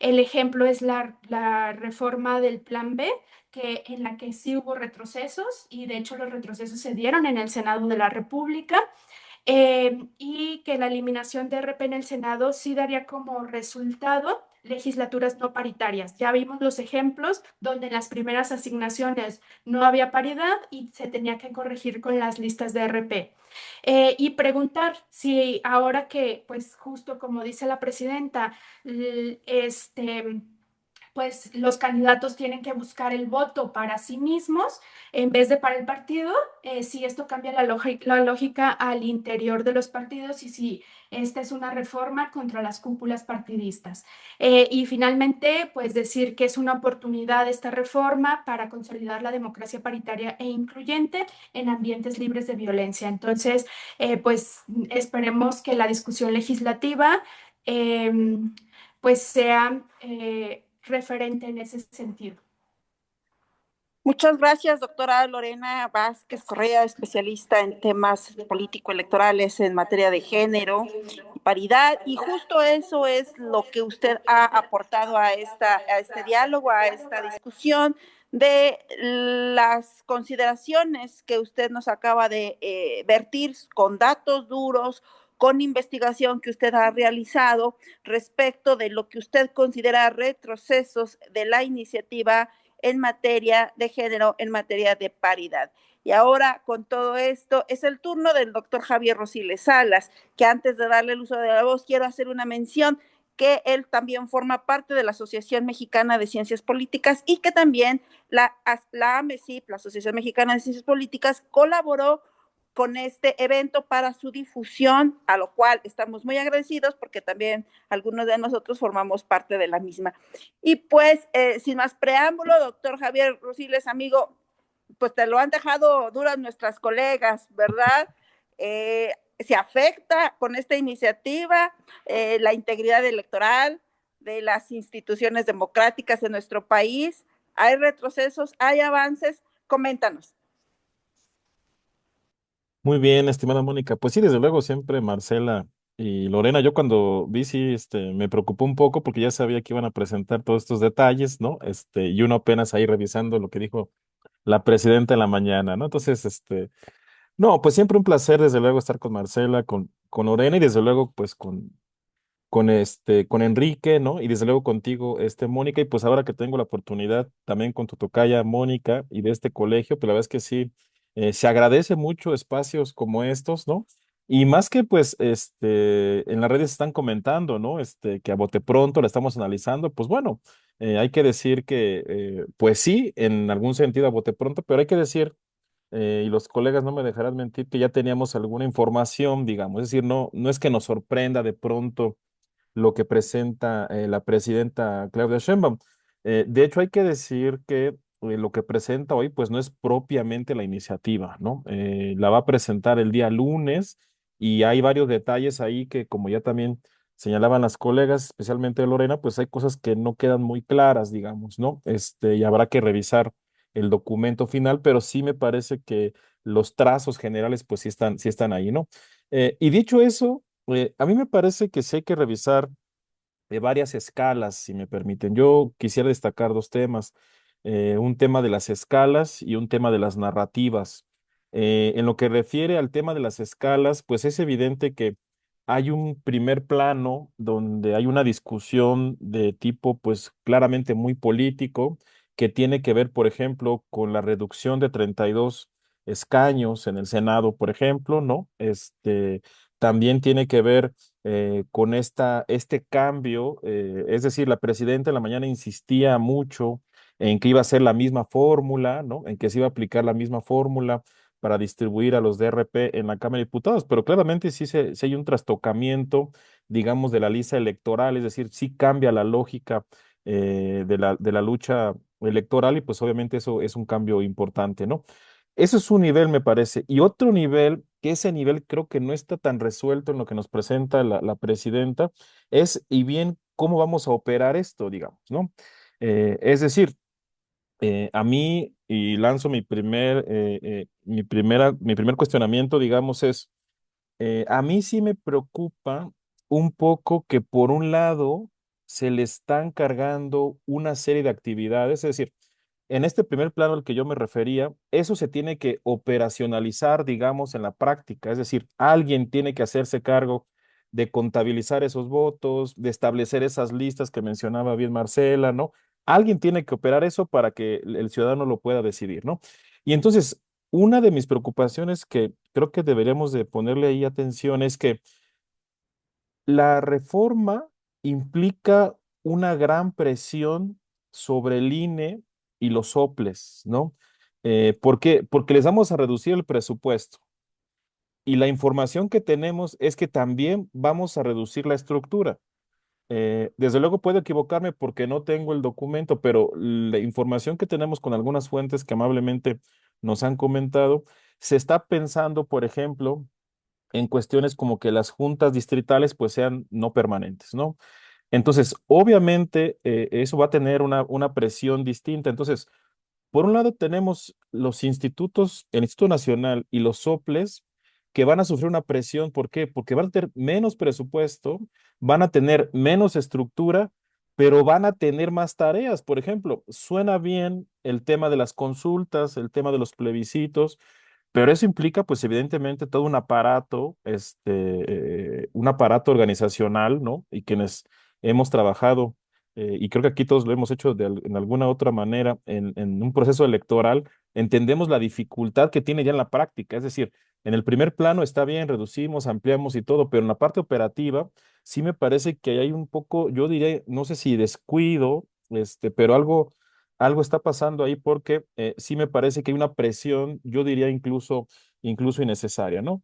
El ejemplo es la reforma del Plan B, en la que sí hubo retrocesos y de hecho los retrocesos se dieron en el Senado de la República. Y que la eliminación de RP en el Senado sí daría como resultado legislaturas no paritarias. Ya vimos los ejemplos donde en las primeras asignaciones no había paridad y se tenía que corregir con las listas de RP. Y preguntar si ahora que, pues justo como dice la presidenta, pues los candidatos tienen que buscar el voto para sí mismos en vez de para el partido, si esto cambia la lógica al interior de los partidos y si esta es una reforma contra las cúpulas partidistas. Y finalmente, pues decir que es una oportunidad esta reforma para consolidar la democracia paritaria e incluyente en ambientes libres de violencia. Entonces, pues esperemos que la discusión legislativa pues sea referente en ese sentido. Muchas gracias, doctora Lorena Vázquez Correa, especialista en temas político-electorales en materia de género y paridad. Y justo eso es lo que usted ha aportado a este diálogo, a esta discusión, de las consideraciones que usted nos acaba de vertir con datos duros, con investigación que usted ha realizado respecto de lo que usted considera retrocesos de la iniciativa en materia de género, en materia de paridad. Y ahora, con todo esto, es el turno del doctor Javier Rosiles Salas, que antes de darle el uso de la voz, quiero hacer una mención que él también forma parte de la Asociación Mexicana de Ciencias Políticas y que también la AMECIP, la Asociación Mexicana de Ciencias Políticas, colaboró con este evento para su difusión, a lo cual estamos muy agradecidos porque también algunos de nosotros formamos parte de la misma. Y pues, sin más preámbulo, doctor Javier Rosiles, amigo, pues te lo han dejado duras nuestras colegas, ¿verdad? Se afecta con esta iniciativa la integridad electoral de las instituciones democráticas de nuestro país. ¿Hay retrocesos? ¿Hay avances? Coméntanos. Muy bien, estimada Mónica. Pues sí, desde luego, siempre Marcela y Lorena. Yo cuando vi, sí, me preocupó un poco porque ya sabía que iban a presentar todos estos detalles, ¿no? Y uno apenas ahí revisando lo que dijo la presidenta en la mañana, ¿no? Entonces, no, pues siempre un placer, desde luego, estar con Marcela, con Lorena y desde luego, pues con Enrique, ¿no? Y desde luego contigo, Mónica, y pues ahora que tengo la oportunidad también con tu tocaya Mónica y de este colegio, pues la verdad es que sí, se agradece mucho espacios como estos, ¿no? Y más que pues, en las redes están comentando, ¿no? Que a bote pronto la estamos analizando, pues bueno, hay que decir que, pues sí, en algún sentido a bote pronto, pero hay que decir y los colegas no me dejarán mentir que ya teníamos alguna información, digamos, es decir, no es que nos sorprenda de pronto lo que presenta la presidenta Claudia Sheinbaum. De hecho, hay que decir que lo que presenta hoy, pues no es propiamente la iniciativa, ¿no? La va a presentar el día lunes y hay varios detalles ahí que, como ya también señalaban las colegas, especialmente Lorena, pues hay cosas que no quedan muy claras, digamos, ¿no? Y habrá que revisar el documento final, pero sí me parece que los trazos generales, pues sí están ahí, ¿no? Y dicho eso, a mí me parece que sí hay que revisar de varias escalas, si me permiten. Yo quisiera destacar dos temas, un tema de las escalas y un tema de las narrativas. En lo que refiere al tema de las escalas, pues es evidente que hay un primer plano donde hay una discusión de tipo, pues claramente muy político, que tiene que ver, por ejemplo, con la reducción de 32 escaños en el Senado, por ejemplo, ¿no? También tiene que ver con este cambio, es decir, la presidenta en la mañana insistía mucho en que iba a ser la misma fórmula, ¿no? En que se iba a aplicar la misma fórmula para distribuir a los DRP en la Cámara de Diputados, pero claramente sí hay un trastocamiento, digamos, de la lista electoral, es decir, sí cambia la lógica de la lucha electoral y pues obviamente eso es un cambio importante, ¿no? Eso es un nivel, me parece. Y otro nivel, que ese nivel creo que no está tan resuelto en lo que nos presenta la presidenta, es, y bien, cómo vamos a operar esto, digamos, ¿no? Es decir, a mí, y lanzo mi primer cuestionamiento, digamos, es, a mí sí me preocupa un poco que por un lado se le están cargando una serie de actividades, es decir, en este primer plano al que yo me refería, eso se tiene que operacionalizar, digamos, en la práctica, es decir, alguien tiene que hacerse cargo de contabilizar esos votos, de establecer esas listas que mencionaba bien Marcela, ¿no? Alguien tiene que operar eso para que el ciudadano lo pueda decidir, ¿no? Y entonces, una de mis preocupaciones que creo que deberíamos de ponerle ahí atención es que la reforma implica una gran presión sobre el INE y los soples, ¿no? ¿Por qué? Porque les vamos a reducir el presupuesto. Y la información que tenemos es que también vamos a reducir la estructura. Desde luego puedo equivocarme porque no tengo el documento, pero la información que tenemos con algunas fuentes que amablemente nos han comentado, se está pensando, por ejemplo, en cuestiones como que las juntas distritales pues sean no permanentes, ¿no? Entonces, obviamente, eso va a tener una presión distinta. Entonces, por un lado tenemos los institutos, el Instituto Nacional y los soples que van a sufrir una presión. ¿Por qué? Porque van a tener menos presupuesto, van a tener menos estructura, pero van a tener más tareas. Por ejemplo, suena bien el tema de las consultas, el tema de los plebiscitos, pero eso implica, pues, evidentemente, todo un aparato organizacional, ¿no? Y quienes hemos trabajado, y creo que aquí todos lo hemos hecho en alguna otra manera, en un proceso electoral, entendemos la dificultad que tiene ya en la práctica. Es decir, en el primer plano está bien, reducimos, ampliamos y todo, pero en la parte operativa sí me parece que hay un poco, yo diré, no sé si descuido, pero algo está pasando ahí porque sí me parece que hay una presión, yo diría incluso innecesaria, ¿no?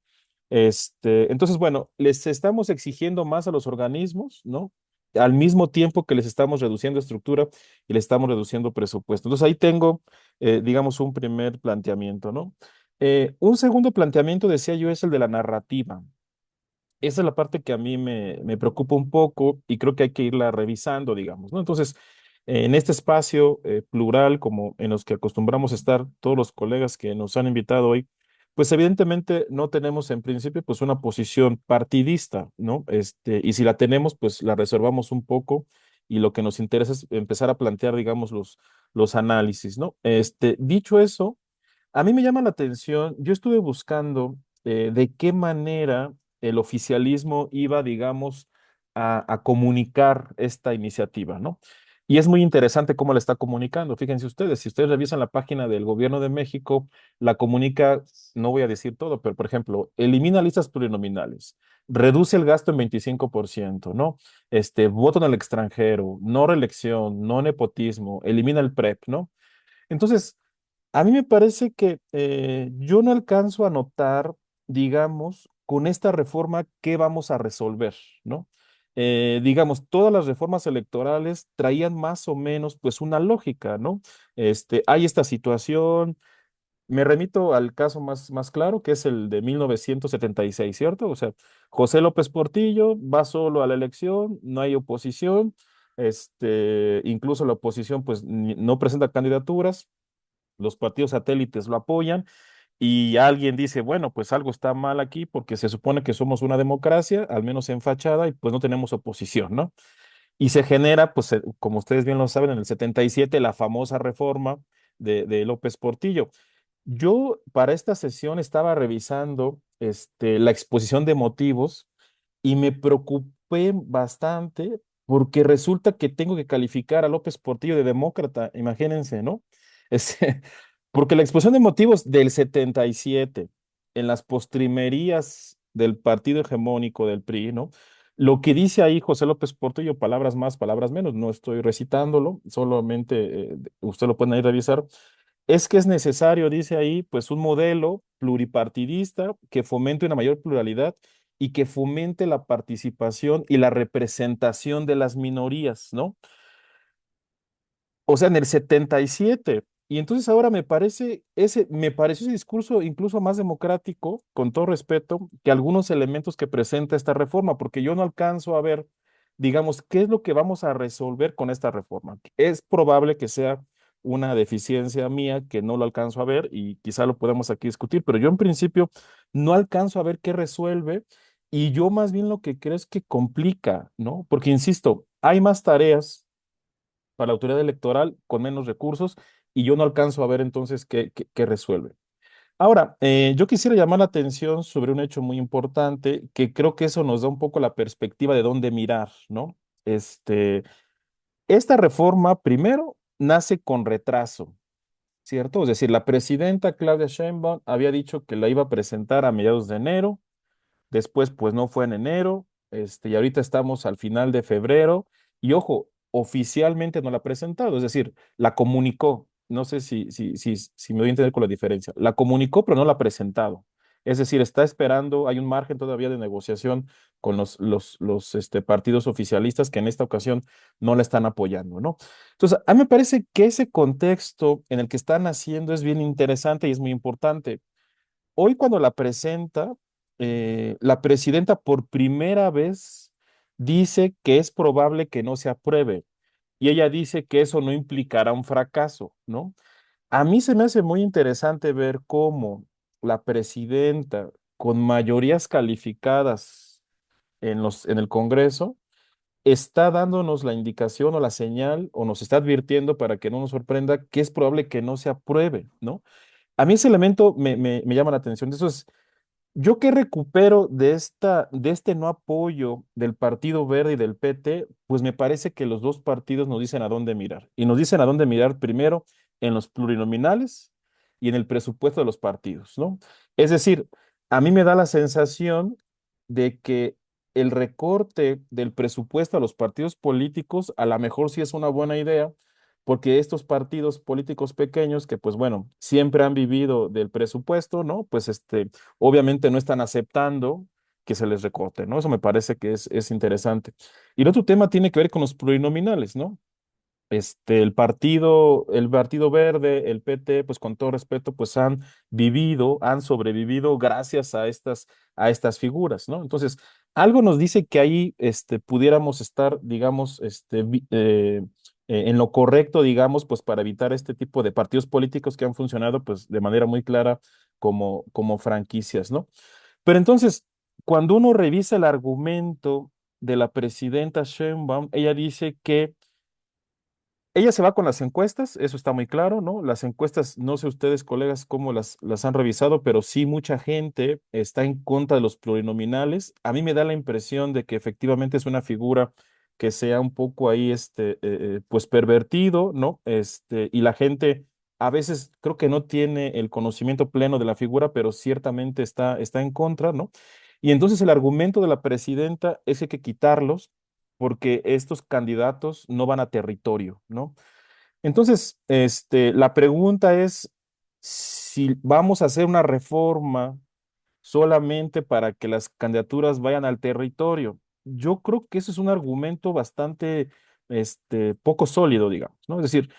Entonces, bueno, les estamos exigiendo más a los organismos, ¿no? Al mismo tiempo que les estamos reduciendo estructura y les estamos reduciendo presupuesto. Entonces, ahí tengo, digamos, un primer planteamiento, ¿no? Un segundo planteamiento, decía yo, es el de la narrativa. Esa es la parte que a mí me preocupa un poco y creo que hay que irla revisando, digamos, ¿no? Entonces, en este espacio plural, como en los que acostumbramos a estar todos los colegas que nos han invitado hoy, pues evidentemente no tenemos en principio pues una posición partidista, ¿no? Y si la tenemos, pues la reservamos un poco y lo que nos interesa es empezar a plantear, digamos, los análisis, ¿no? Dicho eso, a mí me llama la atención, yo estuve buscando de qué manera el oficialismo iba, digamos, a comunicar esta iniciativa, ¿no? Y es muy interesante cómo la está comunicando. Fíjense ustedes, si ustedes revisan la página del Gobierno de México, la comunica, no voy a decir todo, pero por ejemplo, elimina listas plurinominales, reduce el gasto en 25%, ¿no? Voto en el extranjero, no reelección, no nepotismo, elimina el PREP, ¿no? Entonces, a mí me parece que yo no alcanzo a notar, digamos, con esta reforma qué vamos a resolver, ¿no? digamos, todas las reformas electorales traían más o menos pues una lógica, ¿no? Hay esta situación, me remito al caso más claro, que es el de 1976, ¿cierto? O sea, José López Portillo va solo a la elección, no hay oposición, incluso la oposición pues no presenta candidaturas, los partidos satélites lo apoyan y alguien dice, bueno, pues algo está mal aquí porque se supone que somos una democracia, al menos en fachada, y pues no tenemos oposición, ¿no? Y se genera, pues, como ustedes bien lo saben, en el 77 la famosa reforma de López Portillo. Yo para esta sesión estaba revisando la exposición de motivos y me preocupé bastante porque resulta que tengo que calificar a López Portillo de demócrata, imagínense, ¿no? Este, porque la exposición de motivos del 77 en las postrimerías del partido hegemónico del PRI, ¿no? Lo que dice ahí José López Portillo, palabras más, palabras menos, no estoy recitándolo, solamente usted lo puede ahí revisar, es que es necesario, dice ahí, pues un modelo pluripartidista que fomente una mayor pluralidad y que fomente la participación y la representación de las minorías, ¿no? O sea, en el 77. Y entonces ahora me pareció ese discurso incluso más democrático, con todo respeto, que algunos elementos que presenta esta reforma, porque yo no alcanzo a ver, digamos, qué es lo que vamos a resolver con esta reforma. Es probable que sea una deficiencia mía que no lo alcanzo a ver y quizá lo podemos aquí discutir, pero yo en principio no alcanzo a ver qué resuelve y yo más bien lo que creo es que complica, ¿no? Porque, insisto, hay más tareas para la autoridad electoral con menos recursos y yo no alcanzo a ver entonces qué resuelve. Ahora, yo quisiera llamar la atención sobre un hecho muy importante que creo que eso nos da un poco la perspectiva de dónde mirar, ¿no? Esta reforma, primero, nace con retraso, ¿cierto? Es decir, la presidenta Claudia Sheinbaum había dicho que la iba a presentar a mediados de enero. Después, pues no fue en enero, y ahorita estamos al final de febrero, y ojo, oficialmente no la ha presentado, es decir, la comunicó, no sé si me voy a entender con la diferencia, la comunicó, pero no la ha presentado. Es decir, está esperando, hay un margen todavía de negociación con los partidos oficialistas que en esta ocasión no la están apoyando, ¿no? Entonces, a mí me parece que ese contexto en el que están haciendo es bien interesante y es muy importante. Hoy cuando la presenta, la presidenta por primera vez dice que es probable que no se apruebe y ella dice que eso no implicará un fracaso, ¿no? A mí se me hace muy interesante ver cómo la presidenta con mayorías calificadas en el Congreso está dándonos la indicación o la señal o nos está advirtiendo para que no nos sorprenda que es probable que no se apruebe, ¿no? A mí ese elemento me llama la atención. Eso es, yo qué recupero de este no apoyo del Partido Verde y del PT, pues me parece que los dos partidos nos dicen a dónde mirar. Y nos dicen a dónde mirar primero en los plurinominales y en el presupuesto de los partidos, ¿no? Es decir, a mí me da la sensación de que el recorte del presupuesto a los partidos políticos a lo mejor sí es una buena idea, porque estos partidos políticos pequeños que pues bueno, siempre han vivido del presupuesto, ¿no? Pues obviamente no están aceptando que se les recorte, ¿no? Eso me parece que es interesante. Y el otro tema tiene que ver con los plurinominales, ¿no? El Partido Verde, el PT, pues con todo respeto, pues han sobrevivido gracias a estas figuras, ¿no? Entonces, algo nos dice que ahí, pudiéramos estar, digamos, en lo correcto, digamos, pues para evitar este tipo de partidos políticos que han funcionado, pues de manera muy clara como franquicias, ¿no? Pero entonces, cuando uno revisa el argumento de la presidenta Sheinbaum, ella dice que ella se va con las encuestas, eso está muy claro, ¿no? Las encuestas, no sé ustedes, colegas, cómo las han revisado, pero sí mucha gente está en contra de los plurinominales. A mí me da la impresión de que efectivamente es una figura que sea un poco ahí, pues pervertido, ¿no? Y la gente a veces creo que no tiene el conocimiento pleno de la figura, pero ciertamente está en contra, ¿no? Y entonces el argumento de la presidenta es que hay que quitarlos porque estos candidatos no van a territorio, ¿no? Entonces, la pregunta es si vamos a hacer una reforma solamente para que las candidaturas vayan al territorio. yo creo que eso es un argumento bastante poco sólido, digamos, ¿no? Es decir,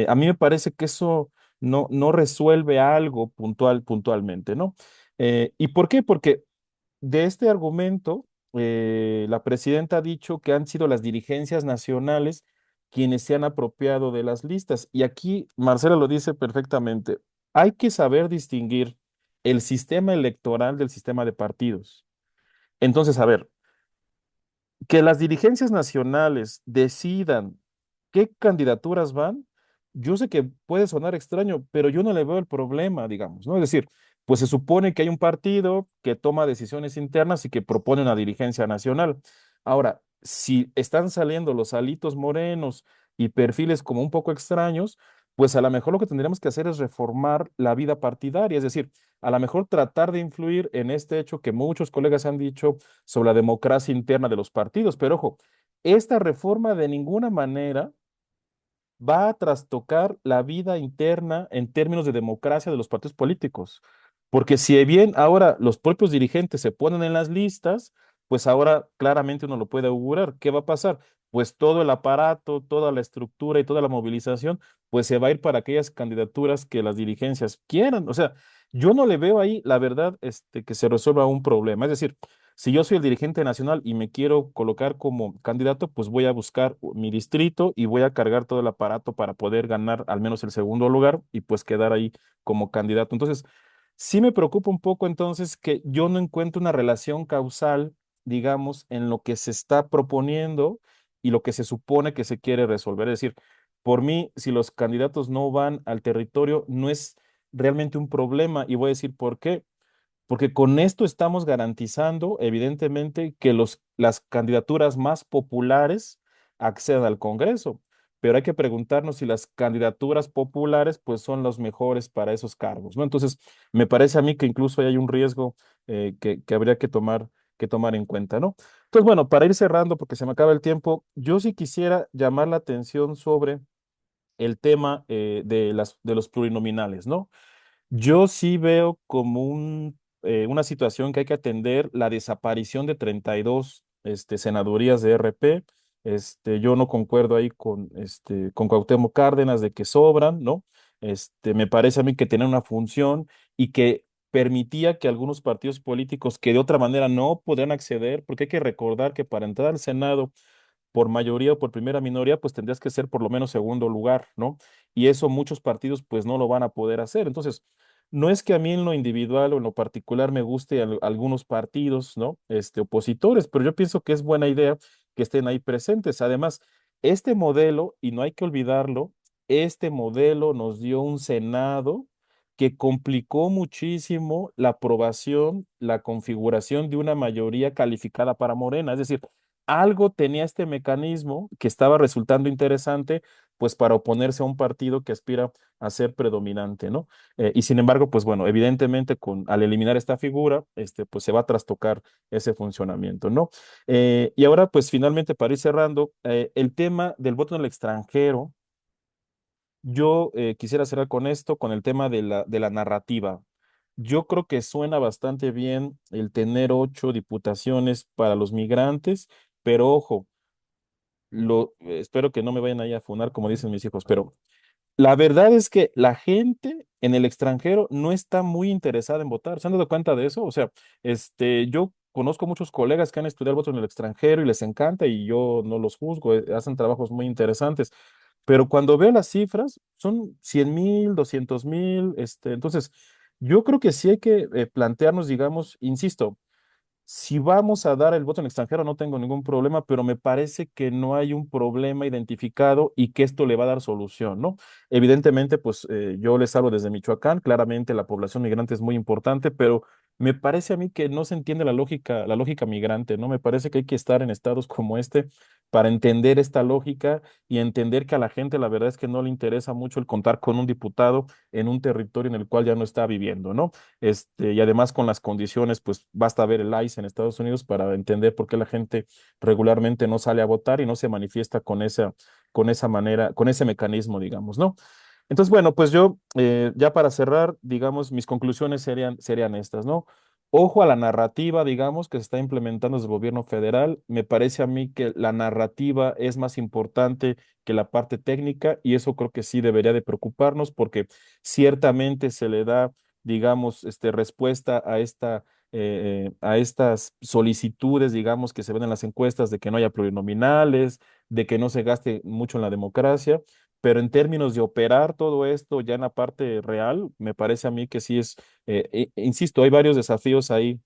a mí me parece que eso no resuelve algo puntualmente, ¿no? ¿Y por qué? Porque de este argumento, la presidenta ha dicho que han sido las dirigencias nacionales quienes se han apropiado de las listas. Y aquí Marcela lo dice perfectamente. Hay que saber distinguir el sistema electoral del sistema de partidos. Entonces, a ver, que las dirigencias nacionales decidan qué candidaturas van, yo sé que puede sonar extraño, pero yo no le veo el problema, digamos, ¿no? Es decir, pues se supone que hay un partido que toma decisiones internas y que propone una dirigencia nacional. Ahora, si están saliendo los alitos morenos y perfiles como un poco extraños, pues a lo mejor lo que tendríamos que hacer es reformar la vida partidaria, es decir, a lo mejor tratar de influir en este hecho que muchos colegas han dicho sobre la democracia interna de los partidos. Pero ojo, esta reforma de ninguna manera va a trastocar la vida interna en términos de democracia de los partidos políticos. Porque si bien ahora los propios dirigentes se ponen en las listas, pues ahora claramente uno lo puede augurar. ¿Qué va a pasar? Pues todo el aparato, toda la estructura y toda la movilización, pues se va a ir para aquellas candidaturas que las dirigencias quieran. O sea, yo no le veo ahí, la verdad, que se resuelva un problema. Es decir, si yo soy el dirigente nacional y me quiero colocar como candidato, pues voy a buscar mi distrito y voy a cargar todo el aparato para poder ganar al menos el segundo lugar y pues quedar ahí como candidato. Entonces, sí me preocupa un poco entonces que yo no encuentro una relación causal, digamos, en lo que se está proponiendo y lo que se supone que se quiere resolver. Es decir, por mí, si los candidatos no van al territorio, no es realmente un problema y voy a decir por qué. Porque con esto estamos garantizando, evidentemente, que las candidaturas más populares accedan al Congreso. Pero hay que preguntarnos si las candidaturas populares, pues, son los mejores para esos cargos, ¿no? Entonces, me parece a mí que incluso hay un riesgo que habría que tomar en cuenta, ¿no? Entonces, bueno, para ir cerrando, porque se me acaba el tiempo, yo sí quisiera llamar la atención sobre el tema de los plurinominales, ¿no? Yo sí veo como una situación que hay que atender la desaparición de 32 senadurías de RP. Yo no concuerdo ahí con Cuauhtémoc Cárdenas de que sobran, ¿no? Me parece a mí que tienen una función y que permitía que algunos partidos políticos que de otra manera no podían acceder, porque hay que recordar que para entrar al Senado por mayoría o por primera minoría, pues tendrías que ser por lo menos segundo lugar, ¿no? Y eso muchos partidos pues no lo van a poder hacer. Entonces, no es que a mí en lo individual o en lo particular me guste algunos partidos, ¿no? Opositores, pero yo pienso que es buena idea que estén ahí presentes. Además, este modelo, y no hay que olvidarlo, este modelo nos dio un Senado que complicó muchísimo la aprobación, la configuración de una mayoría calificada para Morena. Es decir, algo tenía este mecanismo que estaba resultando interesante, pues para oponerse a un partido que aspira a ser predominante, ¿no? Y sin embargo, pues bueno, evidentemente al eliminar esta figura, pues se va a trastocar ese funcionamiento, ¿no? Y ahora, pues finalmente, para ir cerrando, el tema del voto en el extranjero, yo quisiera cerrar con esto, con el tema de la narrativa. Yo creo que suena bastante bien el tener 8 diputaciones para los migrantes, pero ojo, espero que no me vayan ahí a funar, como dicen mis hijos, pero la verdad es que la gente en el extranjero no está muy interesada en votar. ¿Se han dado cuenta de eso? O sea, yo conozco muchos colegas que han estudiado voto en el extranjero y les encanta y yo no los juzgo, hacen trabajos muy interesantes. Pero cuando veo las cifras, son 100,000, 200,000, entonces yo creo que sí hay que plantearnos, digamos, insisto, si vamos a dar el voto en extranjero, no tengo ningún problema, pero me parece que no hay un problema identificado y que esto le va a dar solución, ¿no? Evidentemente, pues yo les hablo desde Michoacán, claramente la población migrante es muy importante, pero me parece a mí que no se entiende la lógica migrante, ¿no? Me parece que hay que estar en estados como este para entender esta lógica y entender que a la gente la verdad es que no le interesa mucho el contar con un diputado en un territorio en el cual ya no está viviendo, ¿no? Y además con las condiciones, pues basta ver el ICE en Estados Unidos para entender por qué la gente regularmente no sale a votar y no se manifiesta con esa manera, con ese mecanismo, digamos, ¿no? Entonces, bueno, pues yo, ya para cerrar, digamos, mis conclusiones serían estas, ¿no? Ojo a la narrativa, digamos, que se está implementando desde el gobierno federal. Me parece a mí que la narrativa es más importante que la parte técnica y eso creo que sí debería de preocuparnos porque ciertamente se le da, digamos, respuesta a estas solicitudes, digamos, que se ven en las encuestas de que no haya plurinominales, de que no se gaste mucho en la democracia. Pero en términos de operar todo esto ya en la parte real, me parece a mí que sí es insisto, hay varios desafíos ahí,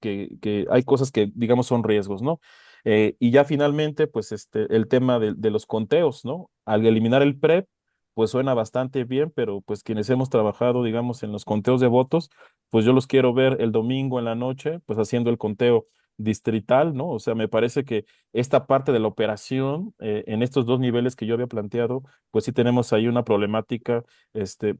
que hay cosas que, digamos, son riesgos, ¿no? Y ya finalmente, pues, el tema de los conteos, ¿no? Al eliminar el PREP, pues suena bastante bien, pero pues quienes hemos trabajado, digamos, en los conteos de votos, pues yo los quiero ver el domingo en la noche, pues haciendo el conteo distrital, ¿no? O sea, me parece que esta parte de la operación, en estos dos niveles que yo había planteado, pues sí tenemos ahí una problemática,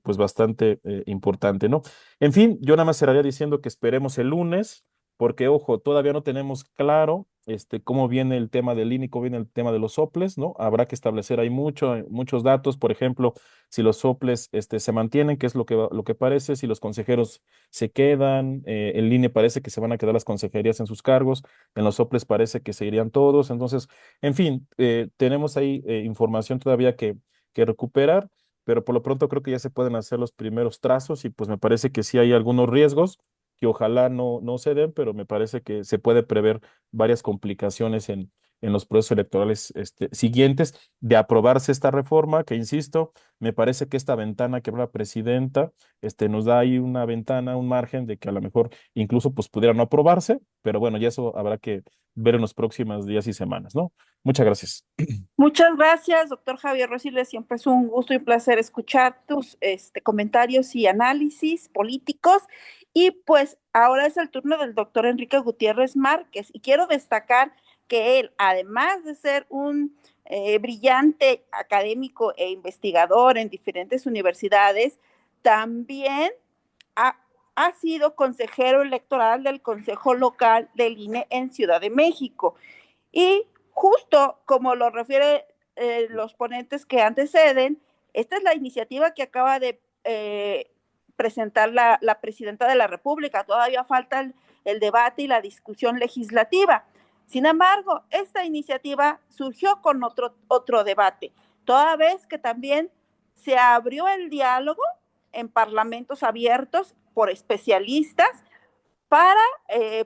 pues bastante importante, ¿no? En fin, yo nada más cerraría diciendo que esperemos el lunes, porque ojo, todavía no tenemos claro cómo viene el tema del INE y cómo viene el tema de los soples, ¿no? Habrá que establecer ahí muchos datos, por ejemplo, si los soples se mantienen, que es lo que parece, si los consejeros se quedan, el INE parece que se van a quedar las consejerías en sus cargos, en los soples parece que se irían todos, entonces, en fin, tenemos ahí información todavía que recuperar, pero por lo pronto creo que ya se pueden hacer los primeros trazos y pues me parece que sí hay algunos riesgos que ojalá no se den, pero me parece que se puede prever varias complicaciones en los procesos electorales siguientes de aprobarse esta reforma, que insisto, me parece que esta ventana que abre la presidenta nos da ahí una ventana, un margen de que a lo mejor incluso pues pudiera no aprobarse, pero bueno, ya eso habrá que ver en los próximos días y semanas, ¿no? Muchas gracias. Muchas gracias, doctor Javier Rosiles. Siempre es un gusto y placer escuchar tus comentarios y análisis políticos. Y pues ahora es el turno del doctor Enrique Gutiérrez Márquez. Y quiero destacar que él, además de ser un brillante académico e investigador en diferentes universidades, también ha, ha sido consejero electoral del Consejo Local del INE en Ciudad de México. Y justo como lo refiere los ponentes que anteceden, esta es la iniciativa que acaba de presentar la presidenta de la República. Todavía falta el debate y la discusión legislativa. Sin embargo, esta iniciativa surgió con otro debate, toda vez que también se abrió el diálogo en parlamentos abiertos por especialistas para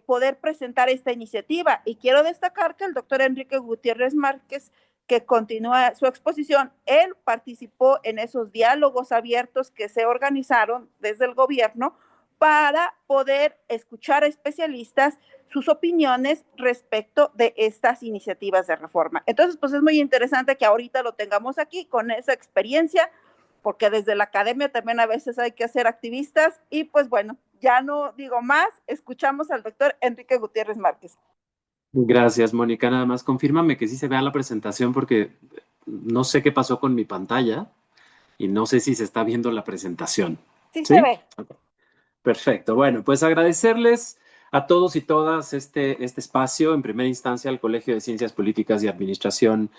poder presentar esta iniciativa. Y quiero destacar que el doctor Enrique Gutiérrez Márquez, que continúa su exposición, él participó en esos diálogos abiertos que se organizaron desde el gobierno para poder escuchar a especialistas sus opiniones respecto de estas iniciativas de reforma. Entonces, pues es muy interesante que ahorita lo tengamos aquí con esa experiencia, porque desde la academia también a veces hay que ser activistas y pues bueno, ya no digo más, escuchamos al doctor Enrique Gutiérrez Márquez. Gracias, Mónica. Nada más confírmame que sí se vea la presentación porque no sé qué pasó con mi pantalla y no sé si se está viendo la presentación. Sí, se ve. Okay. Perfecto. Bueno, pues agradecerles a todos y todas este espacio, en primera instancia al Colegio de Ciencias Políticas y Administración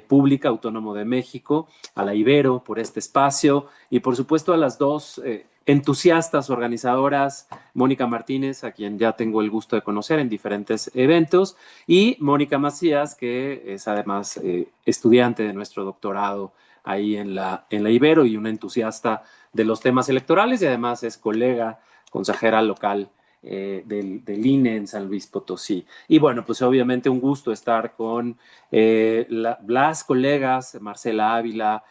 Pública Autónomo de México, a la Ibero por este espacio y por supuesto a las dos entusiastas organizadoras, Mónica Martínez, a quien ya tengo el gusto de conocer en diferentes eventos, y Mónica Macías, que es además estudiante de nuestro doctorado ahí en la Ibero y una entusiasta de los temas electorales y además es colega, consejera local del INE en San Luis Potosí. Y bueno, pues obviamente un gusto estar con las colegas Marcela Ávila,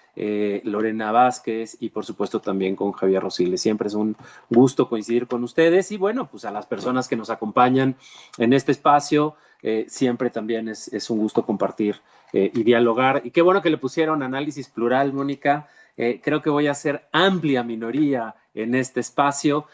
Lorena Vázquez y por supuesto también con Javier Rosiles. Siempre es un gusto coincidir con ustedes y bueno, pues a las personas que nos acompañan en este espacio, siempre también es un gusto compartir y dialogar. Y qué bueno que le pusieron análisis plural, Mónica. Creo que voy a ser amplia minoría en este espacio,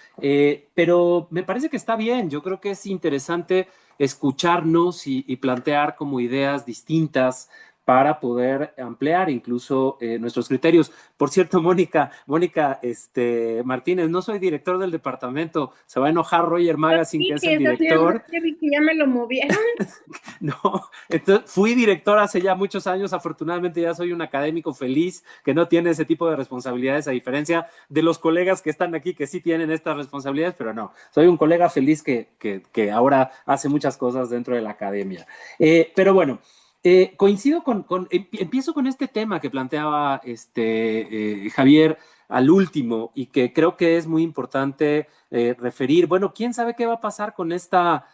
pero me parece que está bien. Yo creo que es interesante escucharnos y plantear como ideas distintas para poder ampliar incluso nuestros criterios. Por cierto, Mónica Martínez, no soy director del departamento. Se va a enojar Roger Magazine, que es el director. Que ya me lo movieron. No, Entonces, fui director hace ya muchos años, afortunadamente ya soy un académico feliz que no tiene ese tipo de responsabilidades, a diferencia de los colegas que están aquí que sí tienen estas responsabilidades, pero no, soy un colega feliz que ahora hace muchas cosas dentro de la academia. Pero bueno, coincido empiezo con este tema que planteaba Javier al último y que creo que es muy importante referir. Bueno, ¿quién sabe qué va a pasar con esta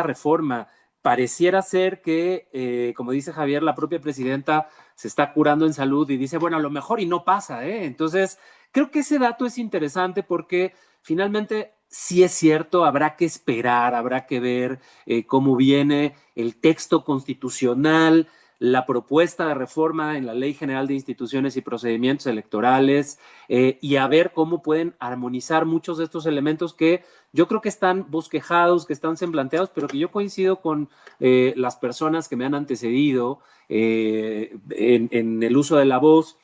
reforma? Pareciera ser que, como dice Javier, la propia presidenta se está curando en salud y dice, bueno, a lo mejor y no pasa, ¿eh? Entonces, creo que ese dato es interesante porque finalmente sí es cierto, habrá que esperar, habrá que ver cómo viene el texto constitucional, la propuesta de reforma en la Ley General de Instituciones y Procedimientos Electorales y a ver cómo pueden armonizar muchos de estos elementos que yo creo que están bosquejados, que están semblanteados, pero que yo coincido con las personas que me han antecedido en el uso de la voz,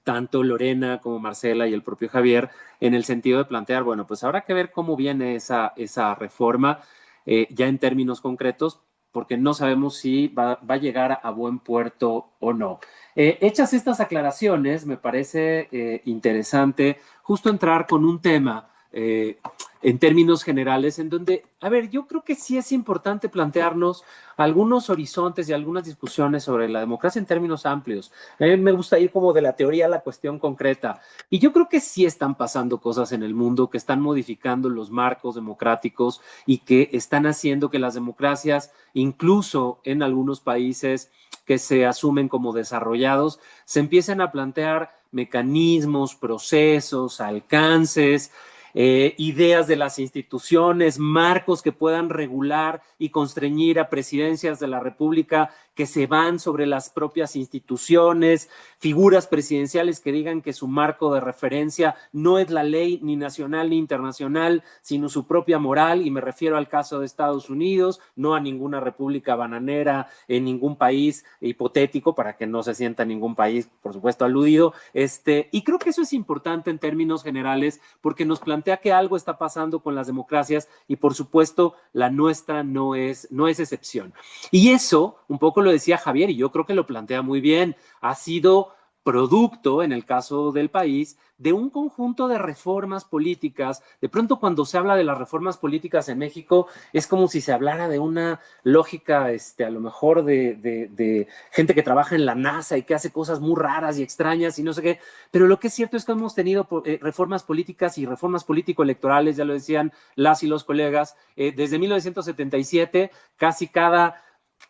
tanto Lorena como Marcela y el propio Javier, en el sentido de plantear, bueno, pues habrá que ver cómo viene esa reforma ya en términos concretos, porque no sabemos si va a llegar a buen puerto o no. Hechas estas aclaraciones, me parece interesante justo entrar con un tema en términos generales, en donde, a ver, yo creo que sí es importante plantearnos algunos horizontes y algunas discusiones sobre la democracia en términos amplios. A mí me gusta ir como de la teoría a la cuestión concreta. Y yo creo que sí están pasando cosas en el mundo que están modificando los marcos democráticos y que están haciendo que las democracias, incluso en algunos países que se asumen como desarrollados, se empiecen a plantear mecanismos, procesos, alcances, ideas de las instituciones, marcos que puedan regular y constreñir a presidencias de la República que se van sobre las propias instituciones, figuras presidenciales que digan que su marco de referencia no es la ley ni nacional ni internacional, sino su propia moral, y me refiero al caso de Estados Unidos, no a ninguna república bananera en ningún país hipotético, para que no se sienta ningún país, por supuesto, aludido. Y creo que eso es importante en términos generales, porque nos plantea que algo está pasando con las democracias y, por supuesto, la nuestra no es excepción. Y eso, un poco lo decía Javier, y yo creo que lo plantea muy bien, ha sido producto, en el caso del país, de un conjunto de reformas políticas. De pronto, cuando se habla de las reformas políticas en México, es como si se hablara de una lógica, a lo mejor de gente que trabaja en la NASA y que hace cosas muy raras y extrañas y no sé qué. Pero lo que es cierto es que hemos tenido reformas políticas y reformas político-electorales, ya lo decían las y los colegas, desde 1977, casi cada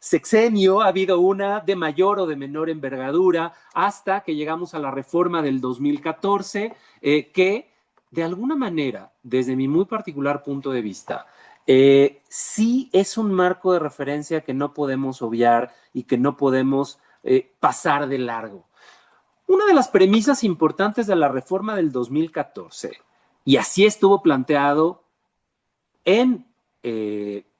sexenio ha habido una de mayor o de menor envergadura hasta que llegamos a la reforma del 2014, que de alguna manera, desde mi muy particular punto de vista, sí es un marco de referencia que no podemos obviar y que no podemos pasar de largo. Una de las premisas importantes de la reforma del 2014, y así estuvo planteado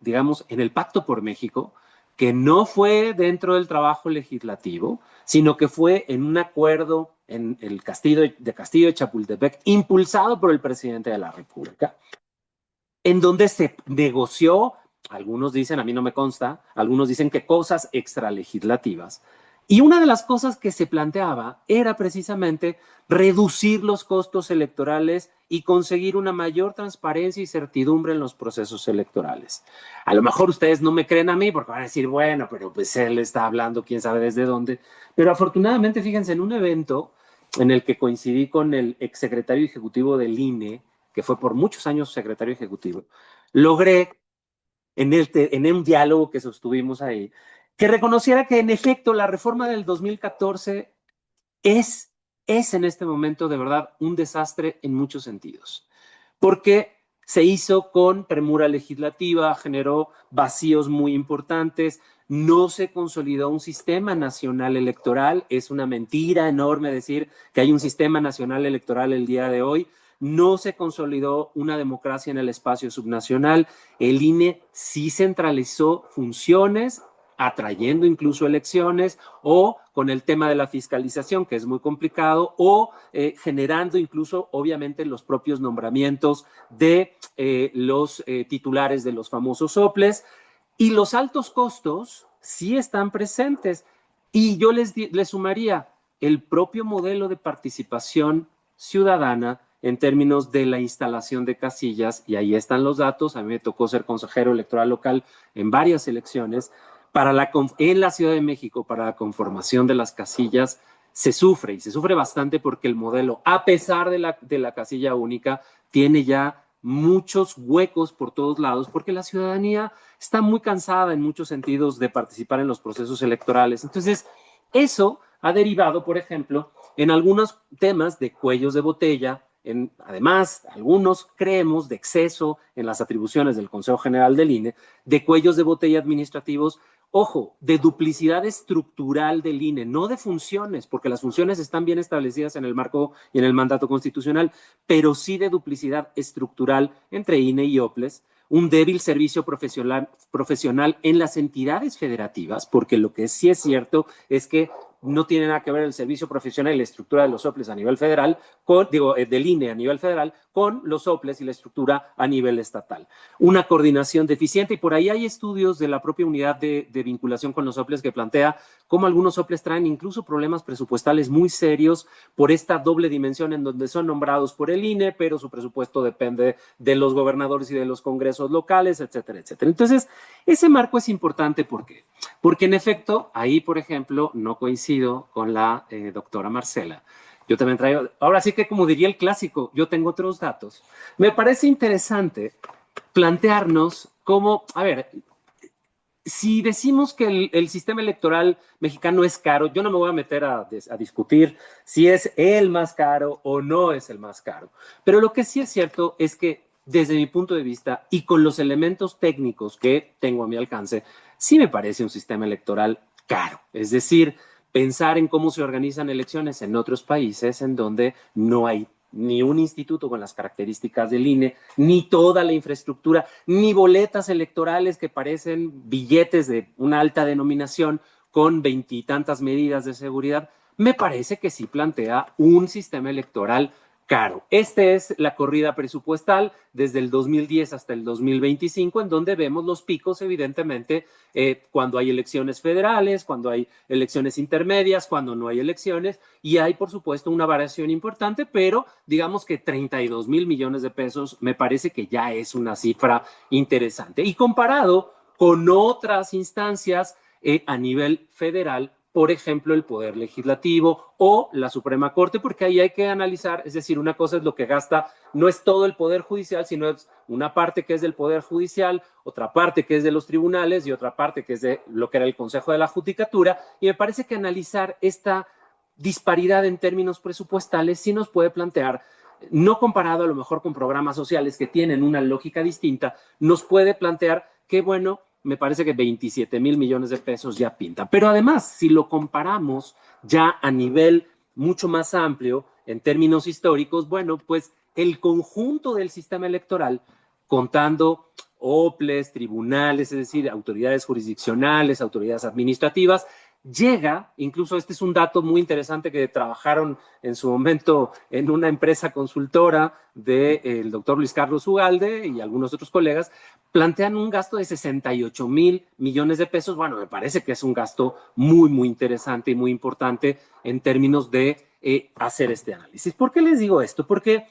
digamos, en el Pacto por México, que no fue dentro del trabajo legislativo, sino que fue en un acuerdo en el Castillo de Chapultepec, impulsado por el presidente de la República, en donde se negoció, algunos dicen, a mí no me consta, algunos dicen que cosas extralegislativas. Y una de las cosas que se planteaba era precisamente reducir los costos electorales y conseguir una mayor transparencia y certidumbre en los procesos electorales. A lo mejor ustedes no me creen a mí porque van a decir, bueno, pero pues él está hablando quién sabe desde dónde. Pero afortunadamente, fíjense, en un evento en el que coincidí con el exsecretario ejecutivo del INE, que fue por muchos años secretario ejecutivo, logré en un diálogo que sostuvimos ahí, que reconociera que en efecto la reforma del 2014 es en este momento de verdad un desastre en muchos sentidos, porque se hizo con premura legislativa, generó vacíos muy importantes, no se consolidó un sistema nacional electoral, es una mentira enorme decir que hay un sistema nacional electoral el día de hoy, no se consolidó una democracia en el espacio subnacional, el INE sí centralizó funciones, atrayendo incluso elecciones, o con el tema de la fiscalización, que es muy complicado, o generando incluso, obviamente, los propios nombramientos de los titulares de los famosos soples. Y los altos costos sí están presentes. Y yo les sumaría el propio modelo de participación ciudadana en términos de la instalación de casillas, y ahí están los datos. A mí me tocó ser consejero electoral local en varias elecciones. En la Ciudad de México, para la conformación de las casillas, se sufre, y se sufre bastante porque el modelo, a pesar de la casilla única, tiene ya muchos huecos por todos lados, porque la ciudadanía está muy cansada en muchos sentidos de participar en los procesos electorales. Entonces, eso ha derivado, por ejemplo, en algunos temas de cuellos de botella, además, algunos creemos de exceso en las atribuciones del Consejo General del INE, de cuellos de botella administrativos, ojo, de duplicidad estructural del INE, no de funciones, porque las funciones están bien establecidas en el marco y en el mandato constitucional, pero sí de duplicidad estructural entre INE y OPLES, un débil servicio profesional en las entidades federativas, porque lo que sí es cierto es que no tiene nada que ver el servicio profesional y la estructura de los OPLES a nivel federal, del INE a nivel federal, con los OPLES y la estructura a nivel estatal. Una coordinación deficiente, y por ahí hay estudios de la propia unidad de vinculación con los OPLES que plantea cómo algunos OPLES traen incluso problemas presupuestales muy serios por esta doble dimensión en donde son nombrados por el INE, pero su presupuesto depende de los gobernadores y de los congresos locales, etcétera, etcétera. Entonces, ese marco es importante. ¿Por qué? Porque en efecto, ahí, por ejemplo, no coincido con la doctora Marcela. Yo también traigo, ahora sí que como diría el clásico, yo tengo otros datos. Me parece interesante plantearnos cómo, a ver, si decimos que el sistema electoral mexicano es caro, yo no me voy a meter a discutir si es el más caro o no es el más caro. Pero lo que sí es cierto es que desde mi punto de vista y con los elementos técnicos que tengo a mi alcance, sí me parece un sistema electoral caro. Es decir, pensar en cómo se organizan elecciones en otros países en donde no hay ni un instituto con las características del INE, ni toda la infraestructura, ni boletas electorales que parecen billetes de una alta denominación con 20 y tantas medidas de seguridad, me parece que sí plantea un sistema electoral caro. Esta es la corrida presupuestal desde el 2010 hasta el 2025, en donde vemos los picos, evidentemente, cuando hay elecciones federales, cuando hay elecciones intermedias, cuando no hay elecciones, y hay, por supuesto, una variación importante, pero digamos que 32 mil millones de pesos me parece que ya es una cifra interesante. Y comparado con otras instancias a nivel federal, por ejemplo, el Poder Legislativo o la Suprema Corte, porque ahí hay que analizar, es decir, una cosa es lo que gasta, no es todo el Poder Judicial, sino es una parte que es del Poder Judicial, otra parte que es de los tribunales y otra parte que es de lo que era el Consejo de la Judicatura, y me parece que analizar esta disparidad en términos presupuestales sí nos puede plantear, no comparado a lo mejor con programas sociales que tienen una lógica distinta, nos puede plantear que, bueno, me parece que 27 mil millones de pesos ya pinta. Pero además, si lo comparamos ya a nivel mucho más amplio, en términos históricos, bueno, pues el conjunto del sistema electoral, contando OPLES, tribunales, es decir, autoridades jurisdiccionales, autoridades administrativas, llega, incluso este es un dato muy interesante que trabajaron en su momento en una empresa consultora del doctor Luis Carlos Ugalde y algunos otros colegas, plantean un gasto de 68 mil millones de pesos. Bueno, me parece que es un gasto muy, muy interesante y muy importante en términos de hacer este análisis. ¿Por qué les digo esto? Porque,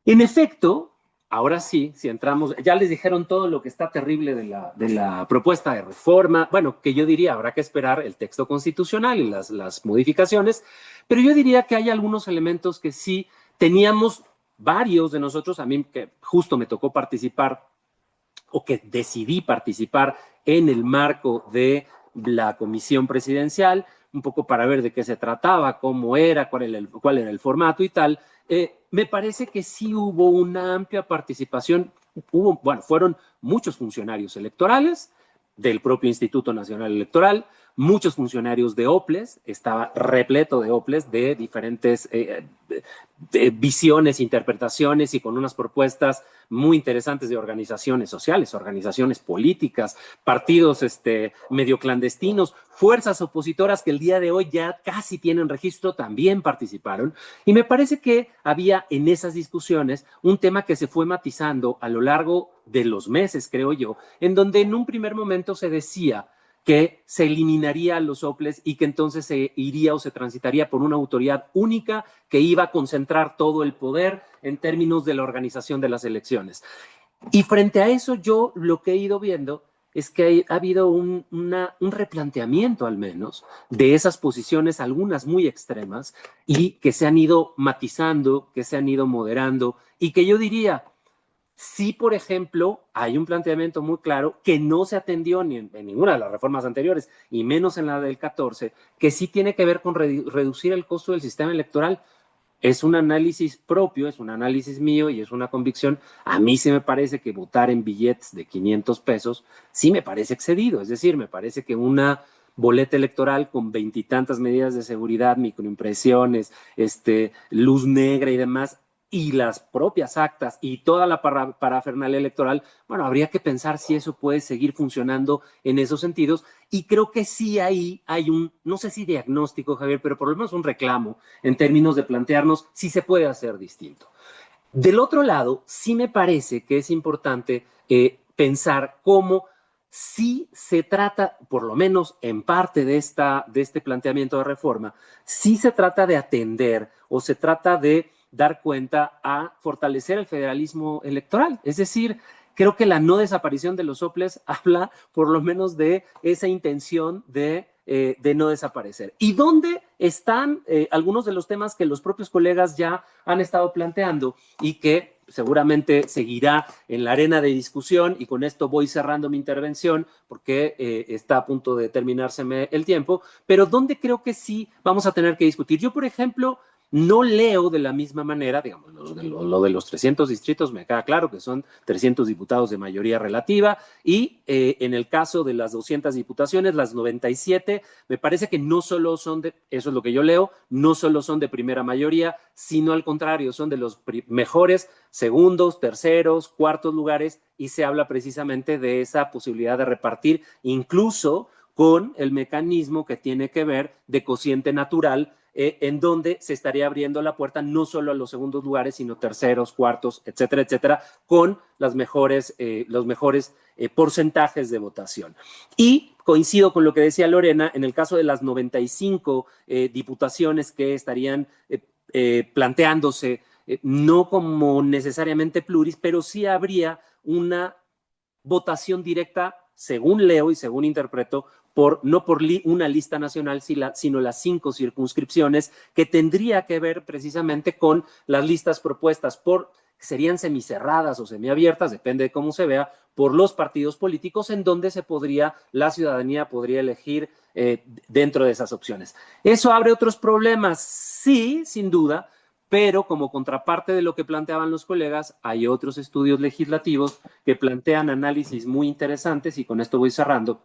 en efecto, ahora sí, si entramos, ya les dijeron todo lo que está terrible de la propuesta de reforma. Bueno, que yo diría, habrá que esperar el texto constitucional y las modificaciones, pero yo diría que hay algunos elementos que sí teníamos varios de nosotros, a mí que justo me tocó participar o que decidí participar en el marco de la comisión presidencial, un poco para ver de qué se trataba, cómo era, cuál era el formato y tal. Me parece que sí hubo una amplia participación, fueron muchos funcionarios electorales del propio Instituto Nacional Electoral, muchos funcionarios de OPLES, estaba repleto de OPLES de diferentes visiones, interpretaciones y con unas propuestas muy interesantes de organizaciones sociales, organizaciones políticas, partidos medio clandestinos, fuerzas opositoras que el día de hoy ya casi tienen registro, también participaron. Y me parece que había en esas discusiones un tema que se fue matizando a lo largo de los meses, creo yo, en donde en un primer momento se decía que se eliminaría a los soples y que entonces se iría o se transitaría por una autoridad única que iba a concentrar todo el poder en términos de la organización de las elecciones. Y frente a eso, yo lo que he ido viendo es que ha habido un replanteamiento al menos de esas posiciones, algunas muy extremas, y que se han ido matizando, que se han ido moderando, y que yo diría, sí, por ejemplo, hay un planteamiento muy claro que no se atendió ni en ninguna de las reformas anteriores, y menos en la del 14, que sí tiene que ver con reducir el costo del sistema electoral. Es un análisis propio, es un análisis mío y es una convicción. A mí sí me parece que votar en billetes de 500 pesos sí me parece excedido. Es decir, me parece que una boleta electoral con veintitantas medidas de seguridad, microimpresiones, luz negra y demás, y las propias actas y toda la parafernalia electoral, bueno, habría que pensar si eso puede seguir funcionando en esos sentidos. Y creo que sí ahí hay un, no sé si diagnóstico, Javier, pero por lo menos un reclamo en términos de plantearnos si se puede hacer distinto. Del otro lado, sí me parece que es importante pensar cómo si se trata, por lo menos en parte de este planteamiento de reforma, si se trata de atender o se trata de dar cuenta a fortalecer el federalismo electoral. Es decir, creo que la no desaparición de los soples habla por lo menos de esa intención de no desaparecer. ¿Y dónde están algunos de los temas que los propios colegas ya han estado planteando y que seguramente seguirá en la arena de discusión? Y con esto voy cerrando mi intervención porque está a punto de terminárseme el tiempo, pero ¿dónde creo que sí vamos a tener que discutir? Yo, por ejemplo, no leo de la misma manera, digamos, lo de los 300 distritos me queda claro que son 300 diputados de mayoría relativa y en el caso de las 200 diputaciones, las 97, me parece que no solo son de, eso es lo que yo leo, no solo son de primera mayoría, sino al contrario, son de los mejores segundos, terceros, cuartos lugares y se habla precisamente de esa posibilidad de repartir incluso con el mecanismo que tiene que ver de cociente natural en donde se estaría abriendo la puerta no solo a los segundos lugares, sino terceros, cuartos, etcétera, etcétera, con los mejores porcentajes de votación. Y coincido con lo que decía Lorena, en el caso de las 95 diputaciones que estarían planteándose, no como necesariamente pluris, pero sí habría una votación directa, según leo y según interpreto, no por una lista nacional, sino las 5 circunscripciones que tendría que ver precisamente con las listas propuestas por, serían semicerradas o semiabiertas, depende de cómo se vea, por los partidos políticos en donde la ciudadanía podría elegir dentro de esas opciones. ¿Eso abre otros problemas? Sí, sin duda, pero como contraparte de lo que planteaban los colegas, hay otros estudios legislativos que plantean análisis muy interesantes, y con esto voy cerrando,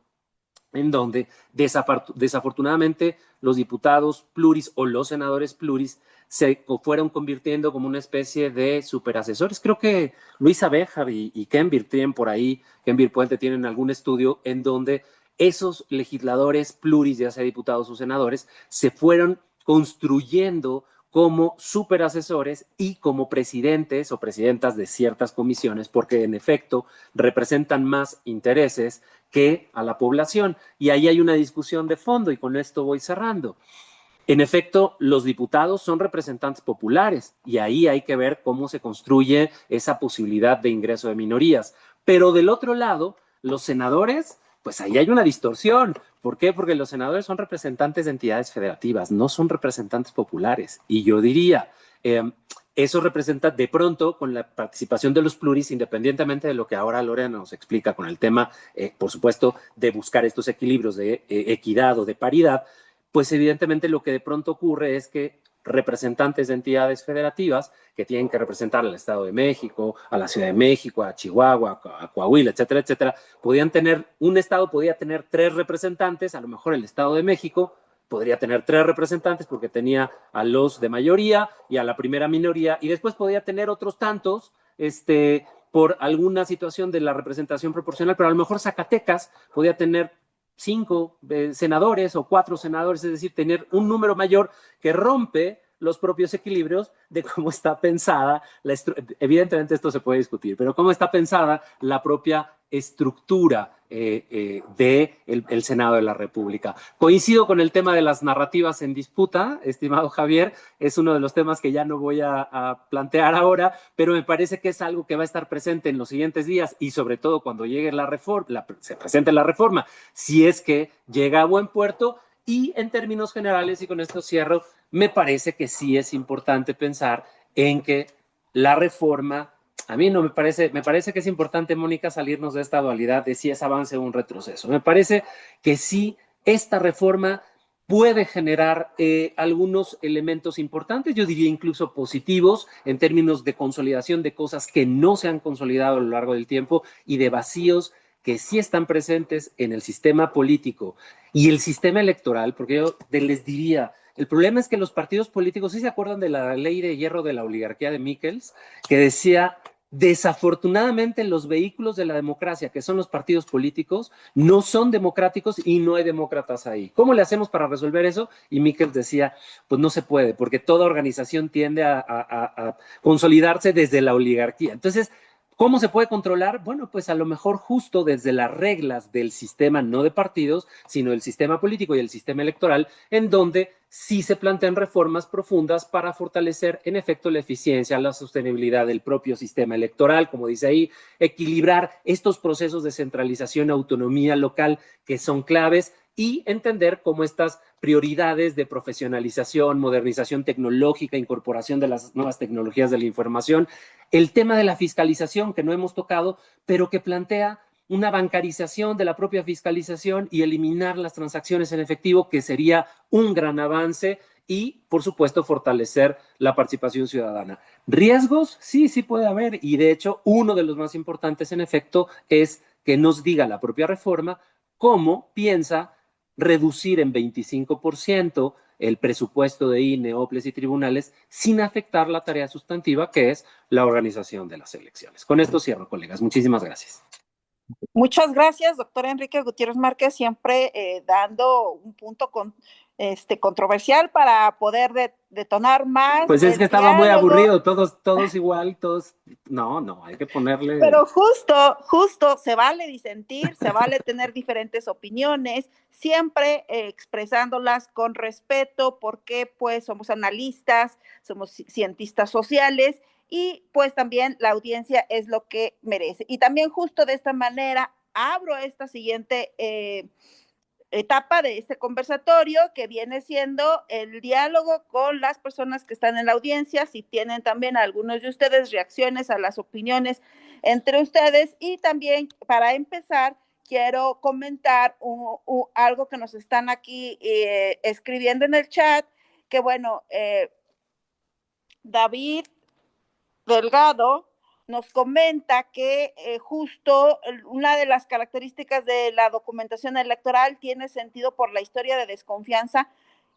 en donde desafortunadamente los diputados pluris o los senadores pluris se fueron convirtiendo como una especie de superasesores. Creo que Luisa Béjar y Kenvir tienen por ahí, Kenvir Puente tienen algún estudio en donde esos legisladores pluris, ya sea diputados o senadores, se fueron construyendo como superasesores y como presidentes o presidentas de ciertas comisiones, porque en efecto representan más intereses que a la población. Y ahí hay una discusión de fondo, y con esto voy cerrando. En efecto, los diputados son representantes populares y ahí hay que ver cómo se construye esa posibilidad de ingreso de minorías. Pero del otro lado, los senadores, pues ahí hay una distorsión. ¿Por qué? Porque los senadores son representantes de entidades federativas, no son representantes populares. Y yo diría, eso representa de pronto con la participación de los pluris, independientemente de lo que ahora Lorena nos explica con el tema, por supuesto, de buscar estos equilibrios de equidad o de paridad, pues evidentemente lo que de pronto ocurre es que representantes de entidades federativas que tienen que representar al Estado de México, a la Ciudad de México, a Chihuahua, a Coahuila, etcétera, etcétera, un estado podía tener 3 representantes, a lo mejor el Estado de México podría tener 3 representantes porque tenía a los de mayoría y a la primera minoría, y después podía tener otros tantos, por alguna situación de la representación proporcional, pero a lo mejor Zacatecas podía tener 5 senadores o 4 senadores, es decir, tener un número mayor que rompe los propios equilibrios de cómo está pensada, evidentemente esto se puede discutir, pero cómo está pensada la propia estructura del Senado de la República. Coincido con el tema de las narrativas en disputa, estimado Javier, es uno de los temas que ya no voy a plantear ahora, pero me parece que es algo que va a estar presente en los siguientes días y sobre todo cuando llegue la reforma, se presente la reforma, si es que llega a buen puerto. Y en términos generales, y con esto cierro, me parece que sí es importante pensar en que la reforma, a mí no me parece que es importante, Mónica, salirnos de esta dualidad de si es avance o un retroceso. Me parece que sí, esta reforma puede generar algunos elementos importantes, yo diría incluso positivos, en términos de consolidación de cosas que no se han consolidado a lo largo del tiempo y de vacíos que sí están presentes en el sistema político y el sistema electoral, porque yo les diría, el problema es que los partidos políticos, ¿sí se acuerdan de la ley de hierro de la oligarquía de Michels? Que decía, desafortunadamente los vehículos de la democracia, que son los partidos políticos, no son democráticos y no hay demócratas ahí. ¿Cómo le hacemos para resolver eso? Y Michels decía, pues no se puede, porque toda organización tiende a consolidarse desde la oligarquía. Entonces, ¿cómo se puede controlar? Bueno, pues a lo mejor justo desde las reglas del sistema, no de partidos, sino del sistema político y el sistema electoral, en donde sí se plantean reformas profundas para fortalecer, en efecto, la eficiencia, la sostenibilidad del propio sistema electoral, como dice ahí, equilibrar estos procesos de centralización, autonomía local que son claves y entender cómo estas prioridades de profesionalización, modernización tecnológica, incorporación de las nuevas tecnologías de la información, el tema de la fiscalización que no hemos tocado, pero que plantea una bancarización de la propia fiscalización y eliminar las transacciones en efectivo, que sería un gran avance y, por supuesto, fortalecer la participación ciudadana. ¿Riesgos? Sí, sí puede haber y, de hecho, uno de los más importantes, en efecto, es que nos diga la propia reforma cómo piensa reducir en 25% el presupuesto de INE, OPLES y tribunales sin afectar la tarea sustantiva que es la organización de las elecciones. Con esto cierro, colegas. Muchísimas gracias. Muchas gracias, doctor Enrique Gutiérrez Márquez, siempre dando un punto controversial para poder detonar más Pues es que el estaba muy diálogo. aburrido, todos igual, todos. No, hay que ponerle. Pero justo, se vale disentir, se vale tener diferentes opiniones, siempre expresándolas con respeto, porque pues somos analistas, somos cientistas sociales y pues también la audiencia es lo que merece. Y también justo de esta manera abro esta siguiente etapa de este conversatorio, que viene siendo el diálogo con las personas que están en la audiencia, si tienen también algunos de ustedes reacciones a las opiniones entre ustedes. Y también, para empezar, quiero comentar algo que nos están aquí escribiendo en el chat, que bueno, David Delgado nos comenta que justo una de las características de la documentación electoral tiene sentido por la historia de desconfianza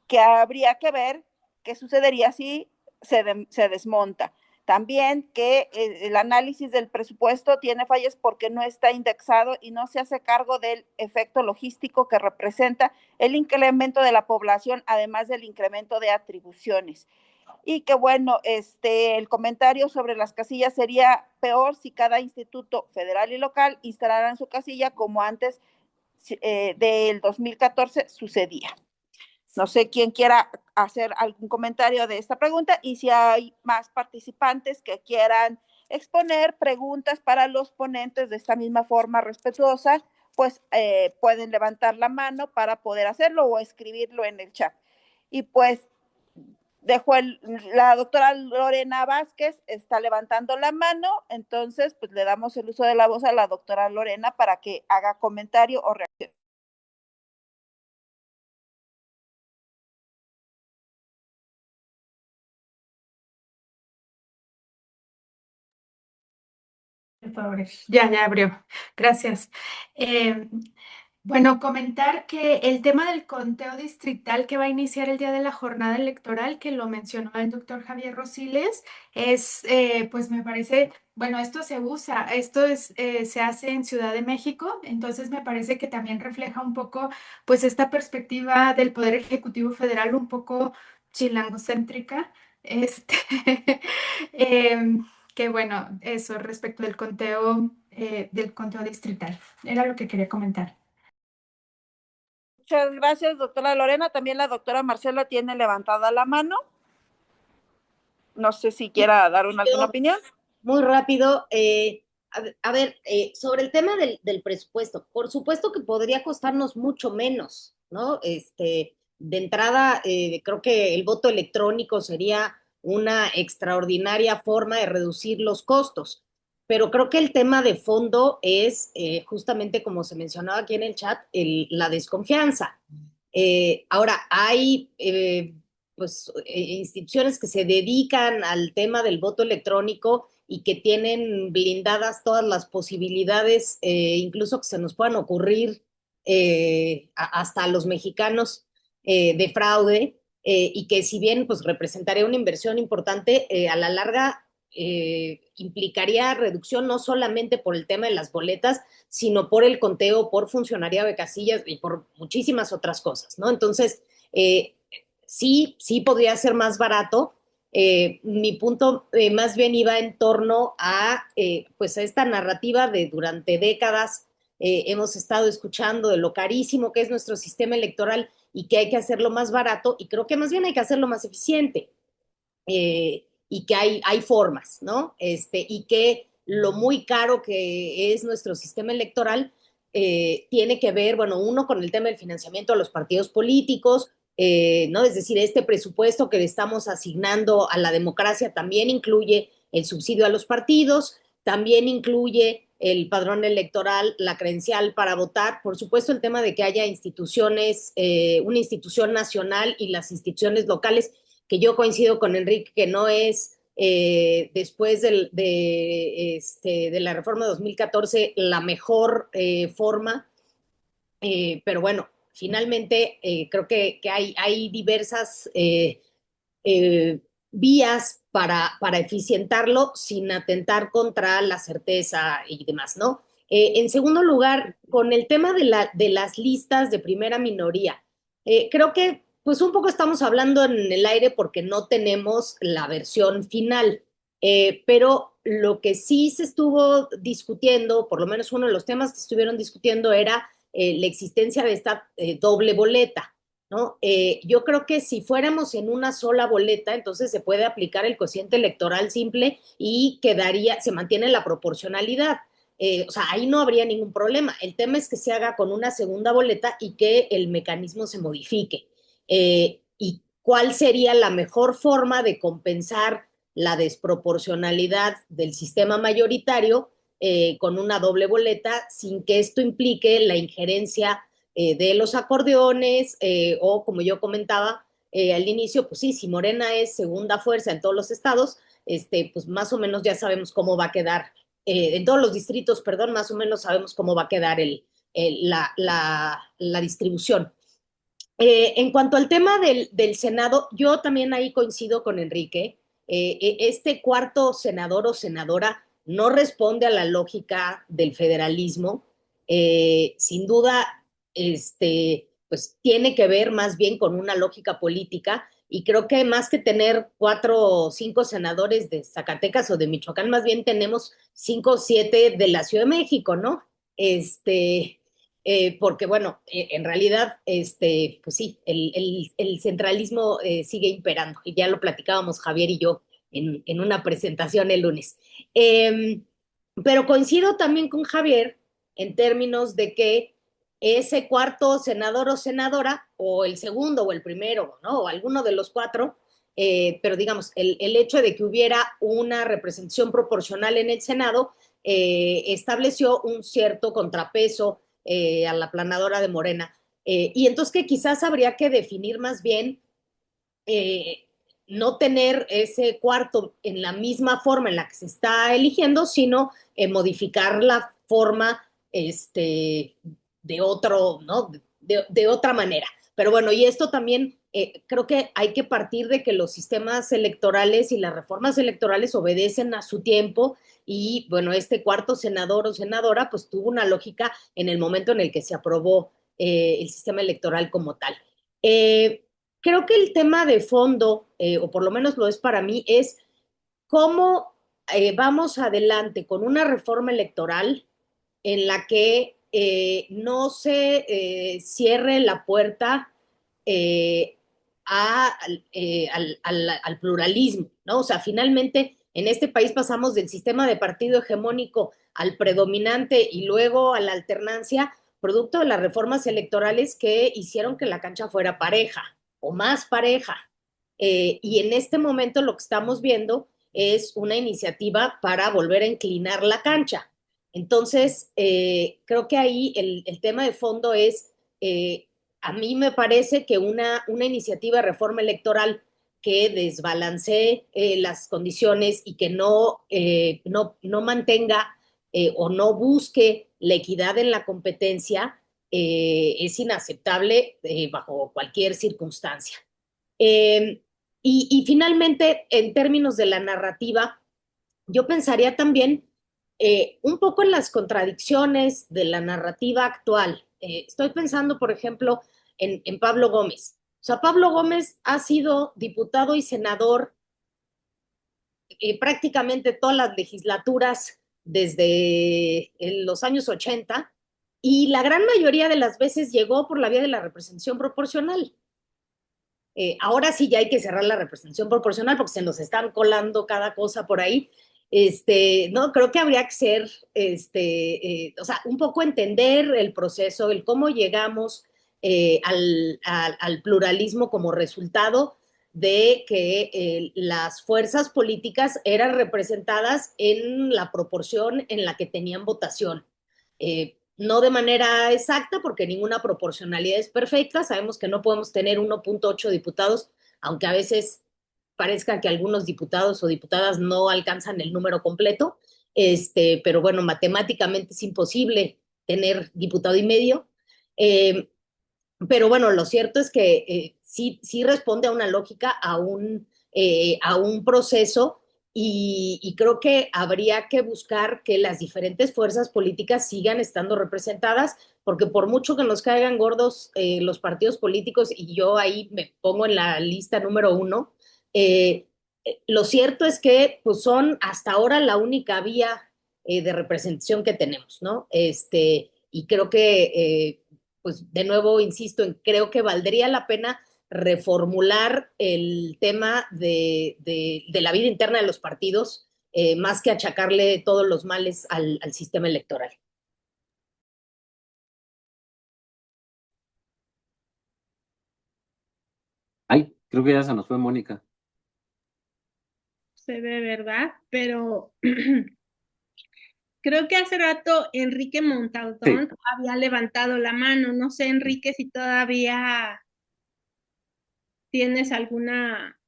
que habría que ver qué sucedería si se desmonta. También que el análisis del presupuesto tiene fallas porque no está indexado y no se hace cargo del efecto logístico que representa el incremento de la población, además del incremento de atribuciones. Y que bueno, el comentario sobre las casillas sería peor si cada instituto federal y local instalaran su casilla como antes del 2014 sucedía. No sé quién quiera hacer algún comentario de esta pregunta y si hay más participantes que quieran exponer preguntas para los ponentes de esta misma forma respetuosa, pues pueden levantar la mano para poder hacerlo o escribirlo en el chat. Y pues la doctora Lorena Vázquez está levantando la mano, entonces pues le damos el uso de la voz a la doctora Lorena para que haga comentario o reacción. Ya abrió. Gracias. Bueno, comentar que el tema del conteo distrital que va a iniciar el día de la jornada electoral, que lo mencionó el doctor Javier Rosiles, pues me parece, bueno, esto se usa, se hace en Ciudad de México, entonces me parece que también refleja un poco, pues, esta perspectiva del Poder Ejecutivo Federal un poco chilangocéntrica, este, que bueno, eso respecto del conteo del conteo distrital. Era lo que quería comentar. Muchas gracias, doctora Lorena. También la doctora Marcela tiene levantada la mano. No sé si quiera dar alguna opinión. Muy rápido. A ver, sobre el tema del presupuesto, por supuesto que podría costarnos mucho menos, ¿no? De entrada, creo que el voto electrónico sería una extraordinaria forma de reducir los costos, pero creo que el tema de fondo es justamente como se mencionaba aquí en el chat, la desconfianza. Ahora, hay pues, instituciones que se dedican al tema del voto electrónico y que tienen blindadas todas las posibilidades, incluso que se nos puedan ocurrir hasta a los mexicanos de fraude, y que si bien pues, representaría una inversión importante, a la larga implicaría reducción no solamente por el tema de las boletas, sino por el conteo, por funcionariado de casillas y por muchísimas otras cosas, ¿no? Entonces, sí, sí podría ser más barato. Mi punto más bien iba en torno a, pues a esta narrativa de durante décadas hemos estado escuchando de lo carísimo que es nuestro sistema electoral y que hay que hacerlo más barato, y creo que más bien hay que hacerlo más eficiente. Y que hay formas, ¿no? Y que lo muy caro que es nuestro sistema electoral tiene que ver, bueno, uno con el tema del financiamiento a los partidos políticos, ¿no? Es decir, este presupuesto que le estamos asignando a la democracia también incluye el subsidio a los partidos, también incluye el padrón electoral, la credencial para votar, por supuesto el tema de que haya instituciones, una institución nacional y las instituciones locales, que yo coincido con Enrique, que no es después de la reforma de 2014 la mejor forma, pero bueno, finalmente creo que hay diversas vías para eficientarlo sin atentar contra la certeza y demás, ¿no? En segundo lugar, con el tema de las listas de primera minoría, creo que pues un poco estamos hablando en el aire porque no tenemos la versión final, pero lo que sí se estuvo discutiendo, por lo menos uno de los temas que estuvieron discutiendo era la existencia de esta doble boleta, ¿no? Yo creo que si fuéramos en una sola boleta, entonces se puede aplicar el cociente electoral simple y se mantiene la proporcionalidad. O sea, ahí no habría ningún problema. El tema es que se haga con una segunda boleta y que el mecanismo se modifique. ¿Y cuál sería la mejor forma de compensar la desproporcionalidad del sistema mayoritario con una doble boleta sin que esto implique la injerencia de los acordeones o, como yo comentaba al inicio, pues sí, si Morena es segunda fuerza en todos los estados, pues más o menos ya sabemos cómo va a quedar, en todos los distritos, perdón, más o menos sabemos cómo va a quedar la distribución. En cuanto al tema del Senado, yo también ahí coincido con Enrique. Este cuarto senador o senadora no responde a la lógica del federalismo. Sin duda, pues tiene que ver más bien con una lógica política, y creo que más que tener 4 o 5 senadores de Zacatecas o de Michoacán, más bien tenemos 5 o 7 de la Ciudad de México, ¿no? Porque bueno, en realidad, pues sí, el centralismo sigue imperando, y ya lo platicábamos Javier y yo en una presentación el lunes. Pero coincido también con Javier en términos de que ese cuarto senador o senadora, o el segundo o el primero, ¿no? O alguno de los 4, pero digamos, el hecho de que hubiera una representación proporcional en el Senado estableció un cierto contrapeso a la planadora de Morena. Y entonces que quizás habría que definir más bien no tener ese cuarto en la misma forma en la que se está eligiendo, sino modificar la forma de otro, ¿no? De otra manera. Pero bueno, y esto también creo que hay que partir de que los sistemas electorales y las reformas electorales obedecen a su tiempo, y bueno, este cuarto senador o senadora pues tuvo una lógica en el momento en el que se aprobó el sistema electoral como tal. Creo que el tema de fondo, o por lo menos lo es para mí, es cómo vamos adelante con una reforma electoral en la que no se cierre la puerta al pluralismo, ¿no? O sea, finalmente en este país pasamos del sistema de partido hegemónico al predominante y luego a la alternancia, producto de las reformas electorales que hicieron que la cancha fuera pareja o más pareja. Y en este momento lo que estamos viendo es una iniciativa para volver a inclinar la cancha. Entonces, creo que ahí el tema de fondo es, a mí me parece que una iniciativa de reforma electoral que desbalancee las condiciones y que no mantenga o no busque la equidad en la competencia es inaceptable bajo cualquier circunstancia. Eh, y finalmente, en términos de la narrativa, yo pensaría también un poco en las contradicciones de la narrativa actual. Estoy pensando, por ejemplo, en Pablo Gómez. O sea, Pablo Gómez ha sido diputado y senador prácticamente todas las legislaturas desde los años 80 y la gran mayoría de las veces llegó por la vía de la representación proporcional. Ahora sí ya hay que cerrar la representación proporcional porque se nos están colando cada cosa por ahí. No, creo que habría que ser, o sea, un poco entender el proceso, el cómo llegamos al pluralismo como resultado de que las fuerzas políticas eran representadas en la proporción en la que tenían votación. No de manera exacta, porque ninguna proporcionalidad es perfecta. Sabemos que no podemos tener 1.8 diputados, aunque a veces parezca que algunos diputados o diputadas no alcanzan el número completo. Pero bueno, matemáticamente es imposible tener diputado y medio. Pero bueno, lo cierto es que sí responde a una lógica, a un proceso y creo que habría que buscar que las diferentes fuerzas políticas sigan estando representadas, porque por mucho que nos caigan gordos los partidos políticos, y yo ahí me pongo en la lista número 1, lo cierto es que pues, son hasta ahora la única vía de representación que tenemos, ¿no? Y creo que pues de nuevo insisto en, creo que valdría la pena reformular el tema de la vida interna de los partidos, más que achacarle todos los males al sistema electoral. Ay, creo que ya se nos fue Mónica. Se ve, ¿verdad? Pero creo que hace rato Enrique Montaltón Sí. había levantado la mano. No sé, Enrique, si todavía tienes alguna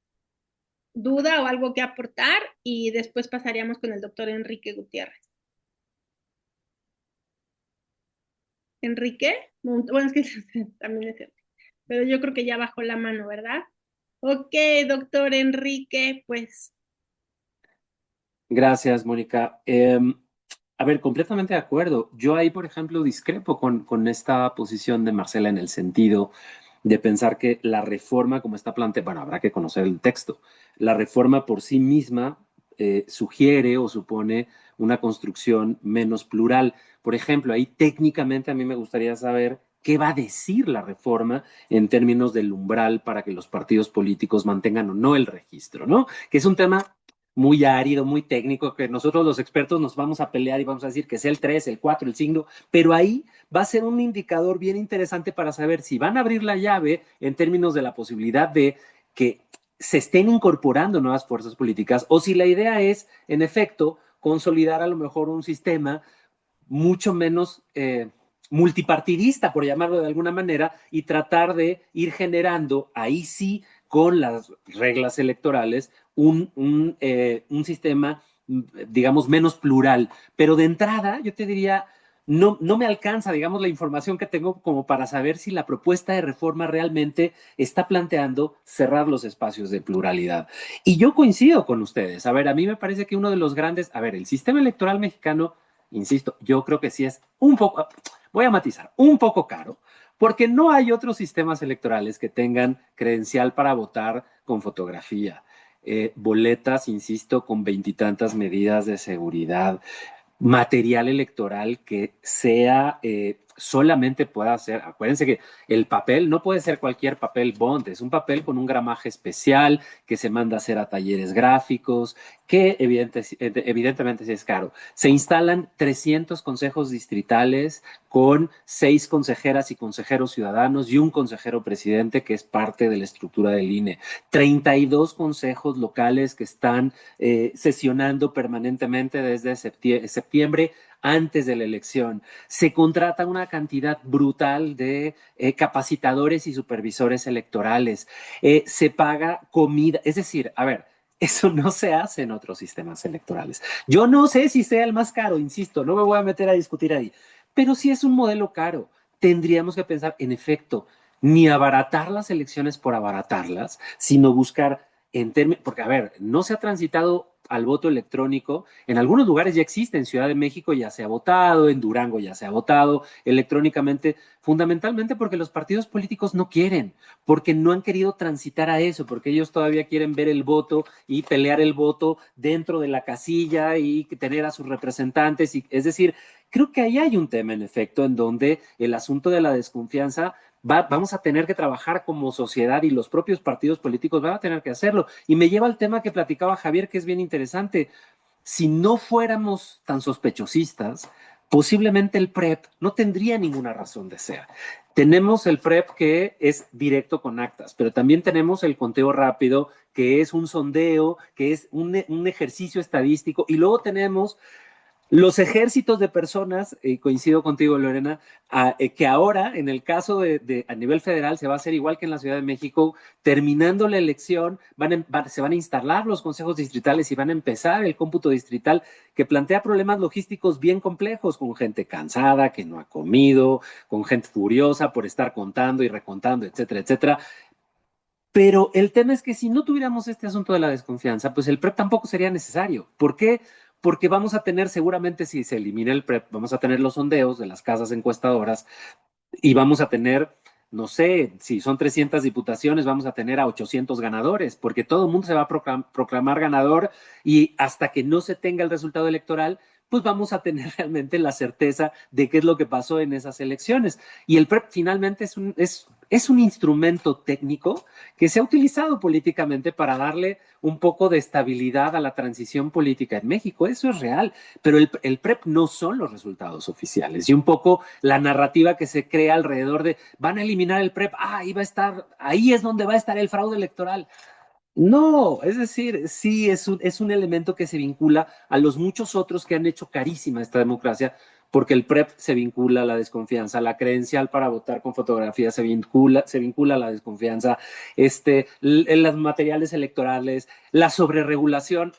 duda o algo que aportar y después pasaríamos con el doctor Enrique Gutiérrez. ¿Enrique? Bueno, es que también es cierto. Pero yo creo que ya bajó la mano, ¿verdad? Ok, doctor Enrique, pues Gracias, Mónica. A ver, completamente de acuerdo. Yo ahí, por ejemplo, discrepo con esta posición de Marcela en el sentido de pensar que la reforma, como está planteada, bueno, habrá que conocer el texto, la reforma por sí misma sugiere o supone una construcción menos plural. Por ejemplo, ahí técnicamente a mí me gustaría saber qué va a decir la reforma en términos del umbral para que los partidos políticos mantengan o no el registro, ¿no? Que es un tema muy árido, muy técnico, que nosotros los expertos nos vamos a pelear y vamos a decir que es el 3, el 4, el 5, pero ahí va a ser un indicador bien interesante para saber si van a abrir la llave en términos de la posibilidad de que se estén incorporando nuevas fuerzas políticas o si la idea es, en efecto, consolidar a lo mejor un sistema mucho menos multipartidista, por llamarlo de alguna manera, y tratar de ir generando, ahí sí, con las reglas electorales, un sistema, digamos, menos plural. Pero de entrada, yo te diría, no me alcanza, digamos, la información que tengo como para saber si la propuesta de reforma realmente está planteando cerrar los espacios de pluralidad. Y yo coincido con ustedes. A ver, a mí me parece que uno de los grandes, a ver, el sistema electoral mexicano, insisto, yo creo que sí es un poco, voy a matizar, un poco caro, porque no hay otros sistemas electorales que tengan credencial para votar con fotografía, boletas, insisto, con veintitantas medidas de seguridad. material electoral que sea solamente pueda ser, acuérdense que el papel no puede ser cualquier papel bond, es un papel con un gramaje especial que se manda a hacer a talleres gráficos, que evidentemente sí es caro. Se instalan 300 consejos distritales con 6 consejeras y consejeros ciudadanos y un consejero presidente que es parte de la estructura del INE. 32 consejos locales que están sesionando permanentemente desde septiembre antes de la elección. Se contrata una cantidad brutal de capacitadores y supervisores electorales. Se paga comida, es decir, a ver, eso no se hace en otros sistemas electorales. Yo no sé si sea el más caro, insisto, no me voy a meter a discutir ahí, pero si es un modelo caro, tendríamos que pensar, en efecto, ni abaratar las elecciones por abaratarlas, sino buscar en términos, porque a ver, no se ha transitado al voto electrónico. En algunos lugares ya existe, en Ciudad de México ya se ha votado, en Durango ya se ha votado electrónicamente, fundamentalmente porque los partidos políticos no quieren, porque no han querido transitar a eso, porque ellos todavía quieren ver el voto y pelear el voto dentro de la casilla y tener a sus representantes. Y, es decir, creo que ahí hay un tema, en efecto, en donde el asunto de la desconfianza vamos a tener que trabajar como sociedad y los propios partidos políticos van a tener que hacerlo. Y me lleva al tema que platicaba Javier, que es bien interesante. Si no fuéramos tan sospechosistas, posiblemente el PREP no tendría ninguna razón de ser. Tenemos el PREP que es directo con actas, pero también tenemos el conteo rápido, que es un sondeo, que es un ejercicio estadístico, y luego tenemos los ejércitos de personas, coincido contigo, Lorena, que ahora, en el caso a nivel federal, se va a hacer igual que en la Ciudad de México, terminando la elección, se van a instalar los consejos distritales y van a empezar el cómputo distrital que plantea problemas logísticos bien complejos, con gente cansada, que no ha comido, con gente furiosa por estar contando y recontando, etcétera, etcétera. Pero el tema es que si no tuviéramos este asunto de la desconfianza, pues el PREP tampoco sería necesario. ¿Por qué? Porque vamos a tener seguramente, si se elimina el PREP, vamos a tener los sondeos de las casas encuestadoras y vamos a tener, no sé, si son 300 diputaciones, vamos a tener a 800 ganadores, porque todo el mundo se va a proclamar ganador y hasta que no se tenga el resultado electoral, pues vamos a tener realmente la certeza de qué es lo que pasó en esas elecciones. Y el PREP finalmente es un instrumento técnico que se ha utilizado políticamente para darle un poco de estabilidad a la transición política en México. Eso es real, pero el PREP no son los resultados oficiales. Y un poco la narrativa que se crea alrededor de van a eliminar el PREP, ahí va a estar, ahí es donde va a estar el fraude electoral. No, es decir, sí es un elemento que se vincula a los muchos otros que han hecho carísima esta democracia, porque el PREP se vincula a la desconfianza, la credencial para votar con fotografía se vincula a la desconfianza, en los materiales electorales, la sobreregulación.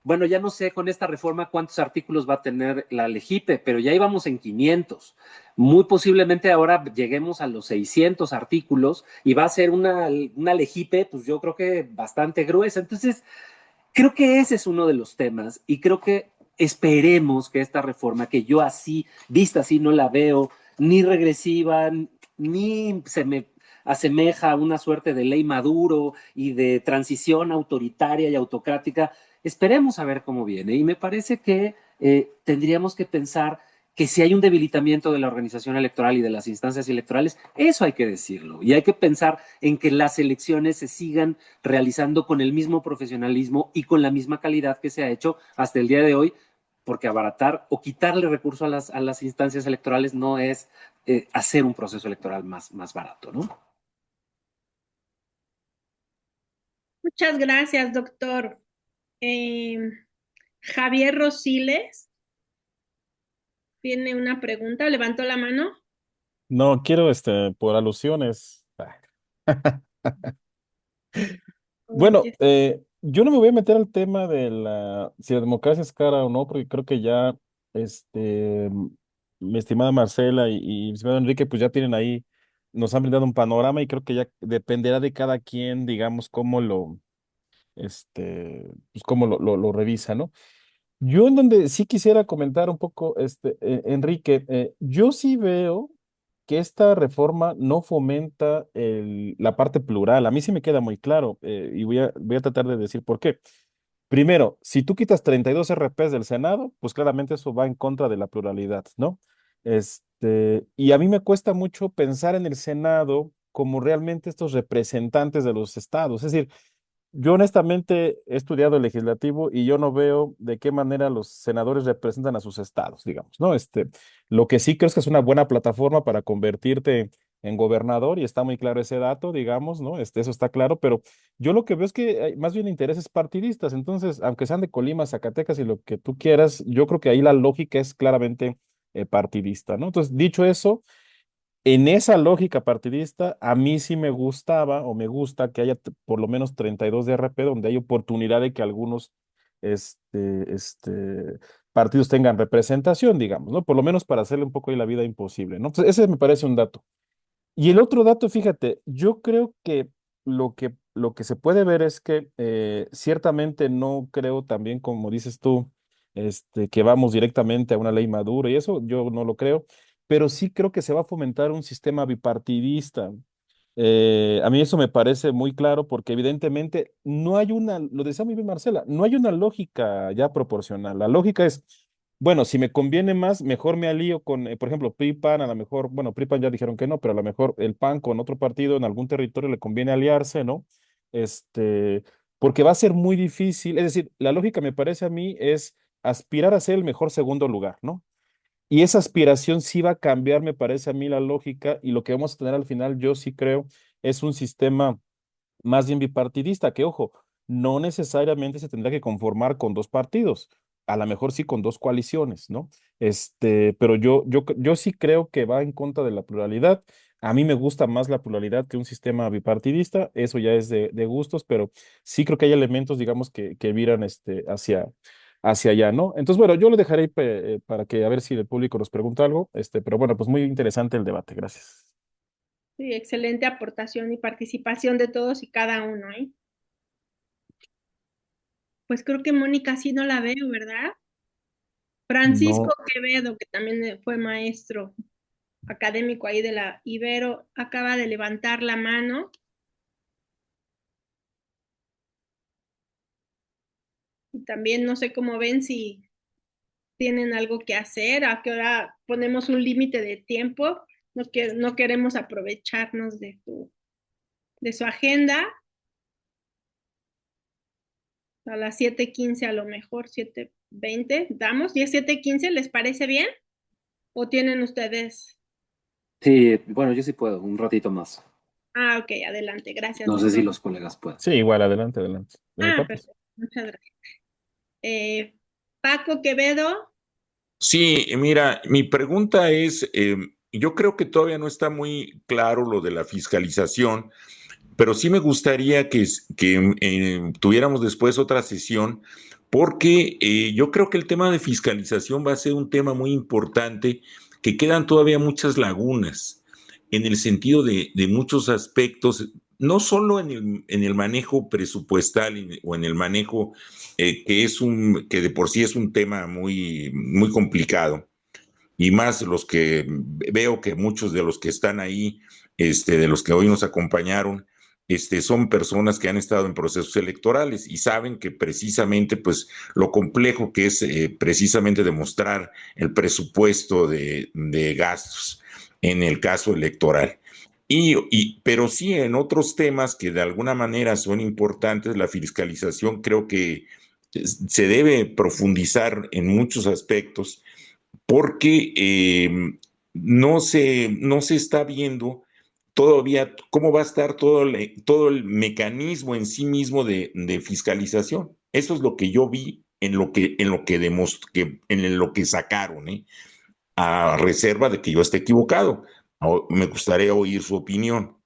Bueno, ya no sé con esta reforma cuántos artículos va a tener la LEGIPE, pero ya íbamos en 500. Muy posiblemente ahora lleguemos a los 600 artículos y va a ser una LEGIPE, pues yo creo que bastante gruesa. Entonces, creo que ese es uno de los temas y creo que esperemos que esta reforma, que yo así, vista así, no la veo ni regresiva, ni se me asemeja a una suerte de ley Maduro y de transición autoritaria y autocrática. Esperemos a ver cómo viene. Y me parece que tendríamos que pensar que si hay un debilitamiento de la organización electoral y de las instancias electorales, eso hay que decirlo. Y hay que pensar en que las elecciones se sigan realizando con el mismo profesionalismo y con la misma calidad que se ha hecho hasta el día de hoy, porque abaratar o quitarle recursos a las instancias electorales no es hacer un proceso electoral más barato, ¿no? Muchas gracias, doctor. Eh, Javier Rosiles tiene una pregunta. ¿Levantó la mano? No, quiero, por alusiones. Bueno, Oye, yo no me voy a meter al tema de si la democracia es cara o no, porque creo que ya, este, mi estimada Marcela y mi estimado Enrique, pues ya tienen ahí, nos han brindado un panorama y creo que ya dependerá de cada quien, digamos, pues cómo lo revisa, ¿no? Yo en donde sí quisiera comentar un poco, Enrique, yo sí veo que esta reforma no fomenta la parte plural. A mí sí me queda muy claro y voy a tratar de decir por qué. Primero, si tú quitas 32 RPs del Senado, pues claramente eso va en contra de la pluralidad, ¿no? Y a mí me cuesta mucho pensar en el Senado como realmente estos representantes de los estados. Es decir, yo honestamente he estudiado el legislativo y yo no veo de qué manera los senadores representan a sus estados, digamos, ¿no? Lo que sí creo es que es una buena plataforma para convertirte en gobernador y está muy claro ese dato, digamos, ¿no? Eso está claro, pero yo lo que veo es que hay más bien intereses partidistas. Entonces, aunque sean de Colima, Zacatecas y lo que tú quieras, yo creo que ahí la lógica es claramente partidista, ¿no? Entonces, dicho eso, en esa lógica partidista, a mí sí me gustaba o me gusta que haya por lo menos 32 de RP donde hay oportunidad de que algunos partidos tengan representación, digamos, ¿no? Por lo menos para hacerle un poco ahí la vida imposible, ¿no? Entonces, ese me parece un dato. Y el otro dato, fíjate, yo creo que lo que se puede ver es que ciertamente no creo también, como dices tú, que vamos directamente a una ley madura y eso yo no lo creo, pero sí creo que se va a fomentar un sistema bipartidista. A mí eso me parece muy claro porque evidentemente no hay lo decía muy bien Marcela, no hay una lógica ya proporcional. La lógica es, bueno, si me conviene más, mejor me alío con, por ejemplo, PRI-PAN, a lo mejor, bueno, PRI-PAN ya dijeron que no, pero a lo mejor el PAN con otro partido en algún territorio le conviene aliarse, ¿no? Este, porque va a ser muy difícil, es decir, la lógica me parece a mí es aspirar a ser el mejor segundo lugar, ¿no? Y esa aspiración sí va a cambiar, me parece a mí la lógica, y lo que vamos a tener al final, yo sí creo, es un sistema más bien bipartidista, que ojo, no necesariamente se tendrá que conformar con dos partidos, a lo mejor sí con dos coaliciones, ¿no? Pero yo sí creo que va en contra de la pluralidad. A mí me gusta más la pluralidad que un sistema bipartidista, eso ya es de gustos, pero sí creo que hay elementos, digamos, que viran hacia allá, ¿no? Entonces, bueno, yo lo dejaré ahí para que a ver si el público nos pregunta algo, pero bueno, pues muy interesante el debate, gracias. Sí, excelente aportación y participación de todos y cada uno, ¿eh? Pues creo que Mónica sí no la veo, ¿verdad? Francisco No. Quevedo, que también fue maestro académico ahí de la Ibero, acaba de levantar la mano. Y también no sé cómo ven si tienen algo que hacer, a qué hora ponemos un límite de tiempo. No queremos aprovecharnos de su agenda. A las 7:15 a lo mejor, 7:20, damos. ¿Y es 7:15? ¿Les parece bien? ¿O tienen ustedes? Sí, bueno, yo sí puedo, un ratito más. Ah, ok, adelante, gracias No sé si entonces. los colegas pueden. Sí, igual, adelante, adelante. De mi Ah, parte. perfecto, muchas gracias. Eh, Paco Quevedo, Sí, mira, mi pregunta es, yo creo que todavía no está muy claro lo de la fiscalización, pero sí me gustaría que tuviéramos después otra sesión, porque yo creo que el tema de fiscalización va a ser un tema muy importante, que quedan todavía muchas lagunas en el sentido de muchos aspectos, no solo en el manejo presupuestal o en el manejo que de por sí es un tema muy, muy complicado, y más los que veo que muchos de los que están ahí, de los que hoy nos acompañaron, son personas que han estado en procesos electorales y saben que precisamente, pues, lo complejo que es precisamente demostrar el presupuesto de gastos en el caso electoral. Pero sí en otros temas que de alguna manera son importantes, la fiscalización creo que se debe profundizar en muchos aspectos porque no se está viendo todavía cómo va a estar todo el mecanismo en sí mismo de fiscalización. Eso es lo que yo vi en lo que sacaron, a reserva de que yo esté equivocado. Me gustaría oír su opinión.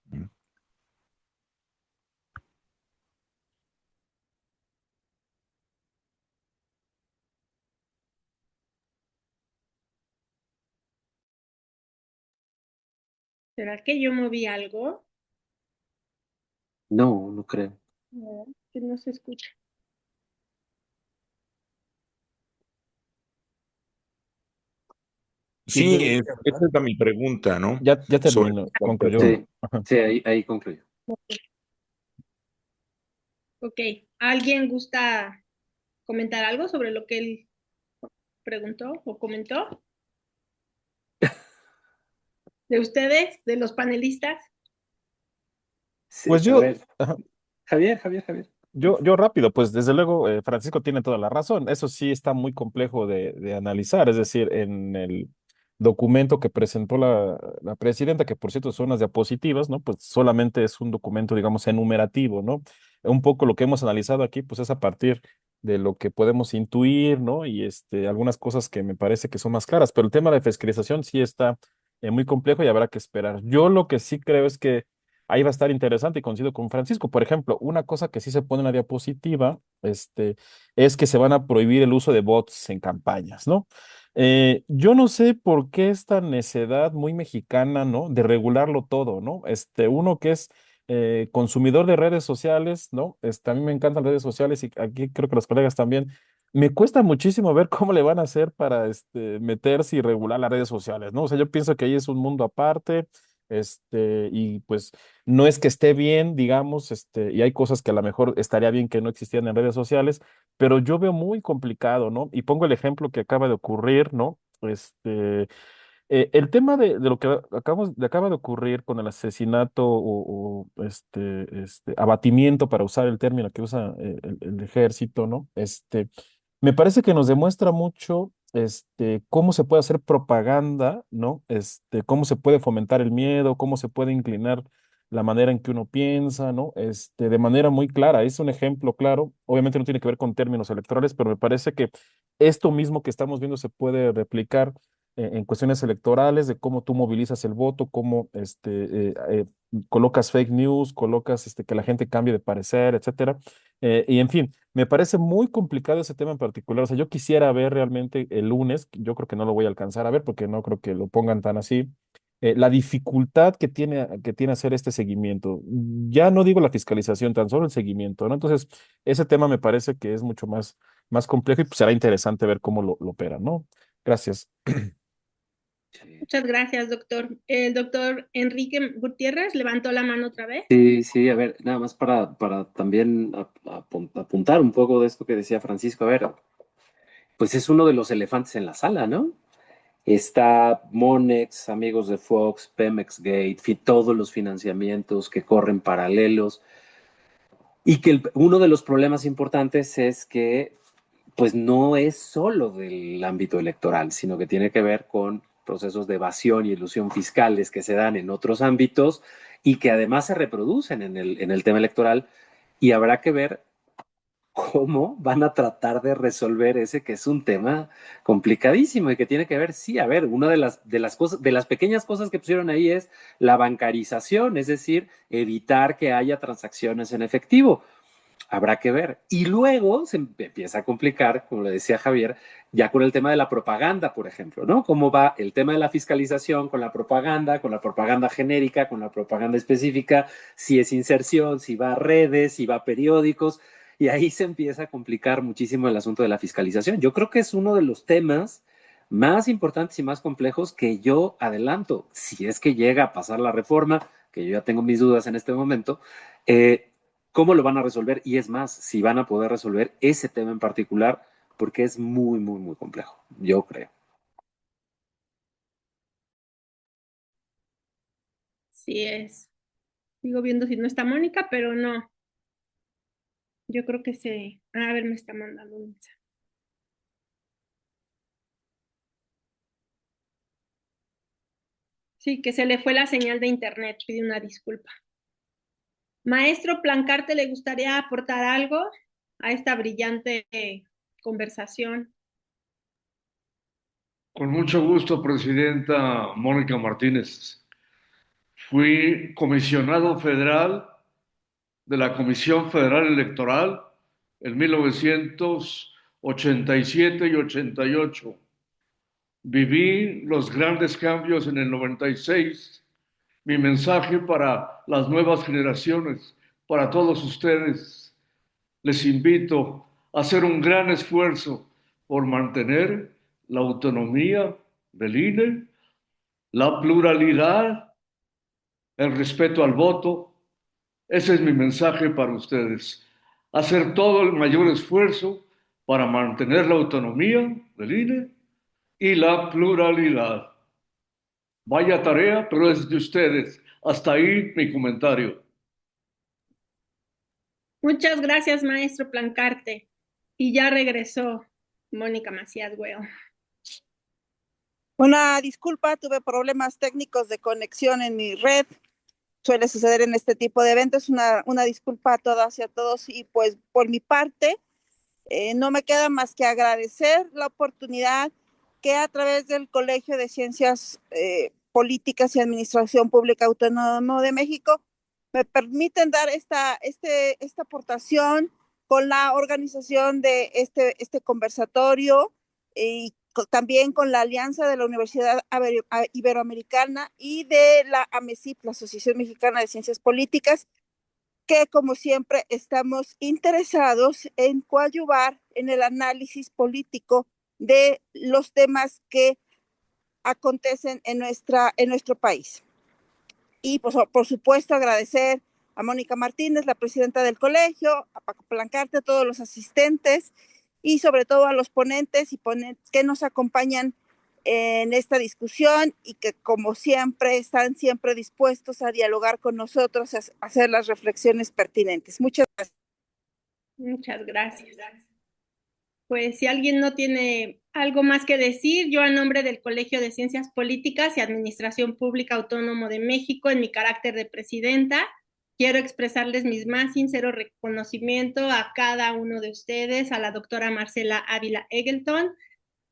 ¿será que yo moví algo? No, no creo. No, que no se escucha. Sí, Sí, esa es mi pregunta, ¿no? ya Sobre terminó, la concluyó. fiscalización. Sí, Ajá. sí, ahí concluyo. Ok, ¿alguien gusta comentar algo sobre lo que él preguntó o comentó? ¿De ustedes, de los panelistas? Sí, Pues a yo, ver, ajá, Javier. yo rápido, pues desde luego Francisco tiene toda la razón. Eso sí está muy complejo de analizar. Es decir, en el documento que presentó la presidenta, que por cierto son unas diapositivas, ¿no? Pues solamente es un documento, digamos, enumerativo, ¿no? Un poco lo que hemos analizado aquí, pues es a partir de lo que podemos intuir, ¿no? Y algunas cosas que me parece que son más claras, pero el tema de fiscalización sí está muy complejo y habrá que esperar. Yo lo que sí creo es que ahí va a estar interesante y coincido con Francisco. Por ejemplo, una cosa que sí se pone en la diapositiva, es que se van a prohibir el uso de bots en campañas, ¿no? Yo no sé por qué esta necedad muy mexicana, ¿no? De regularlo todo, ¿no? Uno que es consumidor de redes sociales, ¿no? A mí me encantan las redes sociales y aquí creo que los colegas también. Me cuesta muchísimo ver cómo le van a hacer para meterse y regular las redes sociales, ¿no? O sea, yo pienso que ahí es un mundo aparte, y pues no es que esté bien, digamos, y hay cosas que a lo mejor estaría bien que no existieran en redes sociales, pero yo veo muy complicado, ¿no? Y pongo el ejemplo que acaba de ocurrir, ¿no? El tema de lo que acaba de ocurrir con el asesinato o abatimiento, para usar el término que usa el ejército, ¿no? Me parece que nos demuestra mucho cómo se puede hacer propaganda, ¿no? Cómo se puede fomentar el miedo, cómo se puede inclinar la manera en que uno piensa, ¿no? De manera muy clara. Es un ejemplo claro. Obviamente no tiene que ver con términos electorales, pero me parece que esto mismo que estamos viendo se puede replicar en cuestiones electorales, de cómo tú movilizas el voto, cómo colocas fake news, colocas que la gente cambie de parecer, etcétera. Y en fin, me parece muy complicado ese tema en particular. O sea, yo quisiera ver realmente el lunes, yo creo que no lo voy a alcanzar a ver porque no creo que lo pongan tan así, la dificultad que tiene hacer este seguimiento. Ya no digo la fiscalización, tan solo el seguimiento, ¿no? Entonces, ese tema me parece que es mucho más complejo y pues será interesante ver cómo lo operan, ¿no? Gracias. Sí, Muchas gracias, doctor. El doctor Enrique Gutiérrez levantó la mano otra vez. sí, a ver, nada más para también apuntar un poco de esto que decía Francisco. A ver, pues es uno de los elefantes en la sala, ¿no? Está Monex, amigos de Fox, Pemex Gate, todos los financiamientos que corren paralelos. Y que uno de los problemas importantes es que pues no es solo del ámbito electoral, sino que tiene que ver con procesos de evasión y elusión fiscales que se dan en otros ámbitos y que además se reproducen en el tema electoral, y habrá que ver cómo van a tratar de resolver ese, que es un tema complicadísimo y que tiene que ver, sí, a ver, una de las cosas, de las pequeñas cosas que pusieron ahí es la bancarización, es decir, evitar que haya transacciones en efectivo. Habrá que ver. Y luego se empieza a complicar, como le decía Javier, ya con el tema de la propaganda, por ejemplo, ¿no? ¿Cómo va el tema de la fiscalización con la propaganda genérica, con la propaganda específica, si es inserción, si va a redes, si va a periódicos? Y ahí se empieza a complicar muchísimo el asunto de la fiscalización. Yo creo que es uno de los temas más importantes y más complejos que yo adelanto, si es que llega a pasar la reforma, que yo ya tengo mis dudas en este momento. ¿Cómo lo van a resolver? Y es más, si van a poder resolver ese tema en particular, porque es muy, muy, muy complejo, yo creo. Sí es. Sigo viendo si no está Mónica, pero no. Yo creo que se... A ver, me está mandando un mensaje. Sí, que se le fue la señal de internet. Pide una disculpa. Maestro Plancarte, ¿le gustaría aportar algo a esta brillante conversación? Con mucho gusto, Presidenta Mónica Martínez. Fui comisionado federal de la Comisión Federal Electoral en 1987 y 88. Viví los grandes cambios en el 96. Mi mensaje para las nuevas generaciones, para todos ustedes, les invito a hacer un gran esfuerzo por mantener la autonomía del INE, la pluralidad, el respeto al voto. Ese es mi mensaje para ustedes. Hacer todo el mayor esfuerzo para mantener la autonomía del INE y la pluralidad. Vaya tarea, pero es de ustedes. Hasta ahí mi comentario. Muchas gracias, maestro Plancarte. Y ya regresó Mónica Macías Güell. Una disculpa, tuve problemas técnicos de conexión en mi red. Suele suceder en este tipo de eventos. Una disculpa a todas y a todos. Y pues por mi parte, no me queda más que agradecer la oportunidad que a través del Colegio de Ciencias Políticas y Administración Pública Autónomo de México me permiten dar esta aportación con la organización de este conversatorio y también con la alianza de la Universidad Iberoamericana y de la AMECIP, la Asociación Mexicana de Ciencias Políticas, que como siempre estamos interesados en coadyuvar en el análisis político de los temas que acontecen en nuestro país. Y por supuesto agradecer a Mónica Martínez, la presidenta del colegio, a Paco Plancarte, a todos los asistentes y sobre todo a los ponentes que nos acompañan en esta discusión y que como siempre están siempre dispuestos a dialogar con nosotros, a hacer las reflexiones pertinentes. Muchas gracias. Muchas gracias. Pues si alguien no tiene algo más que decir, yo a nombre del Colegio de Ciencias Políticas y Administración Pública Autónomo de México, en mi carácter de presidenta, quiero expresarles mis más sinceros reconocimiento a cada uno de ustedes, a la doctora Marcela Ávila Eggleton,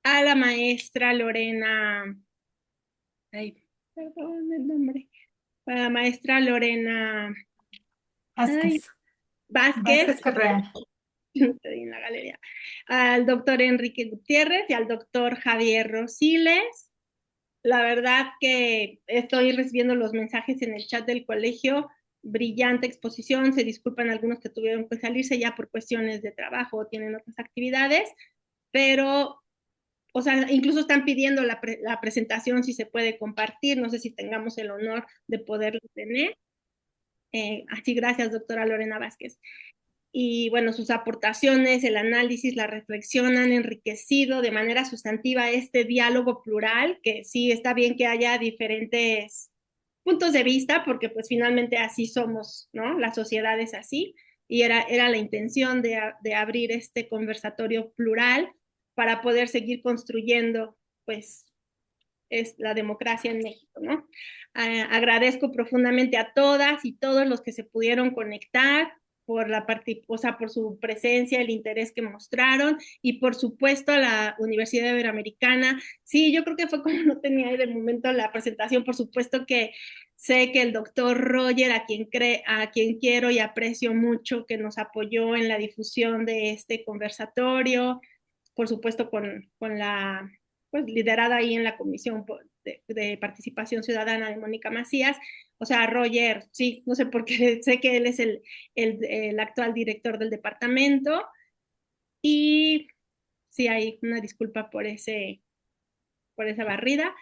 a la maestra Lorena, perdón el nombre, a la maestra Lorena Vázquez Correa. En la galería, al doctor Enrique Gutiérrez y al doctor Javier Rosiles. La verdad que estoy recibiendo los mensajes en el chat del colegio. Brillante exposición. Se disculpan algunos que tuvieron que salirse ya por cuestiones de trabajo o tienen otras actividades, pero, o sea, incluso están pidiendo la presentación si se puede compartir. No sé si tengamos el honor de poderlo tener. Así, gracias, doctora Lorena Vázquez. Y bueno, sus aportaciones, el análisis, la reflexión han enriquecido de manera sustantiva este diálogo plural, que sí está bien que haya diferentes puntos de vista, porque pues finalmente así somos, ¿no? La sociedad es así, y era la intención de abrir este conversatorio plural para poder seguir construyendo, pues, es la democracia en México, ¿no? Agradezco profundamente a todas y todos los que se pudieron conectar por por su presencia, el interés que mostraron y por supuesto a la Universidad Iberoamericana. Sí, yo creo que fue como no tenía de momento la presentación. Por supuesto que sé que el doctor Roger, a quien quiero y aprecio mucho, que nos apoyó en la difusión de este conversatorio, por supuesto con la pues liderada ahí en la Comisión de Participación Ciudadana de Mónica Macías. O sea, Roger, sí, no sé por qué, sé que él es el actual director del departamento. Y sí, hay una disculpa por esa barrida.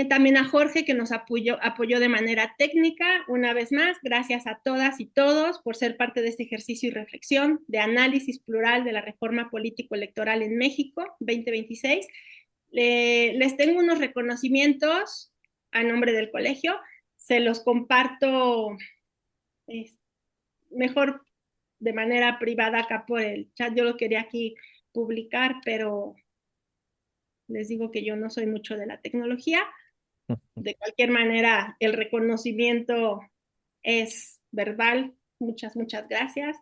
También a Jorge, que nos apoyó de manera técnica. Una vez más, gracias a todas y todos por ser parte de este ejercicio y reflexión de análisis plural de la reforma político-electoral en México 2026. Les tengo unos reconocimientos a nombre del colegio. Se los comparto mejor de manera privada acá por el chat. Yo lo quería aquí publicar, pero les digo que yo no soy mucho de la tecnología. De cualquier manera, el reconocimiento es verbal. Muchas, muchas gracias.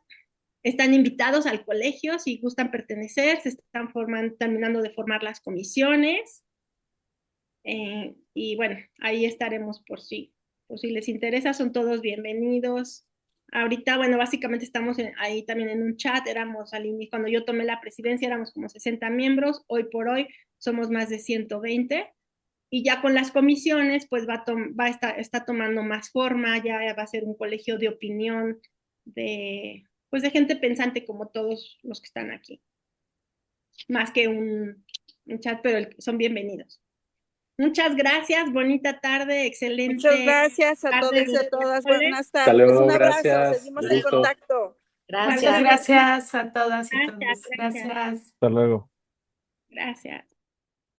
Están invitados al colegio si gustan pertenecer. Se están terminando de formar las comisiones. Y bueno, ahí estaremos por si les interesa. Son todos bienvenidos. Ahorita, bueno, básicamente estamos ahí también en un chat. Cuando yo tomé la presidencia, éramos como 60 miembros. Hoy por hoy somos más de 120. Y ya con las comisiones, pues está tomando más forma. Ya va a ser un colegio de opinión de gente pensante como todos los que están aquí. Más que un chat, pero son bienvenidos. Muchas gracias, bonita tarde, excelente. Muchas gracias a todos y a todas. Buenas tardes. Hasta luego, Un abrazo, gracias. seguimos en contacto. Gracias. Muchas gracias a todas y Gracias, todos. gracias. Gracias. Hasta luego. Gracias.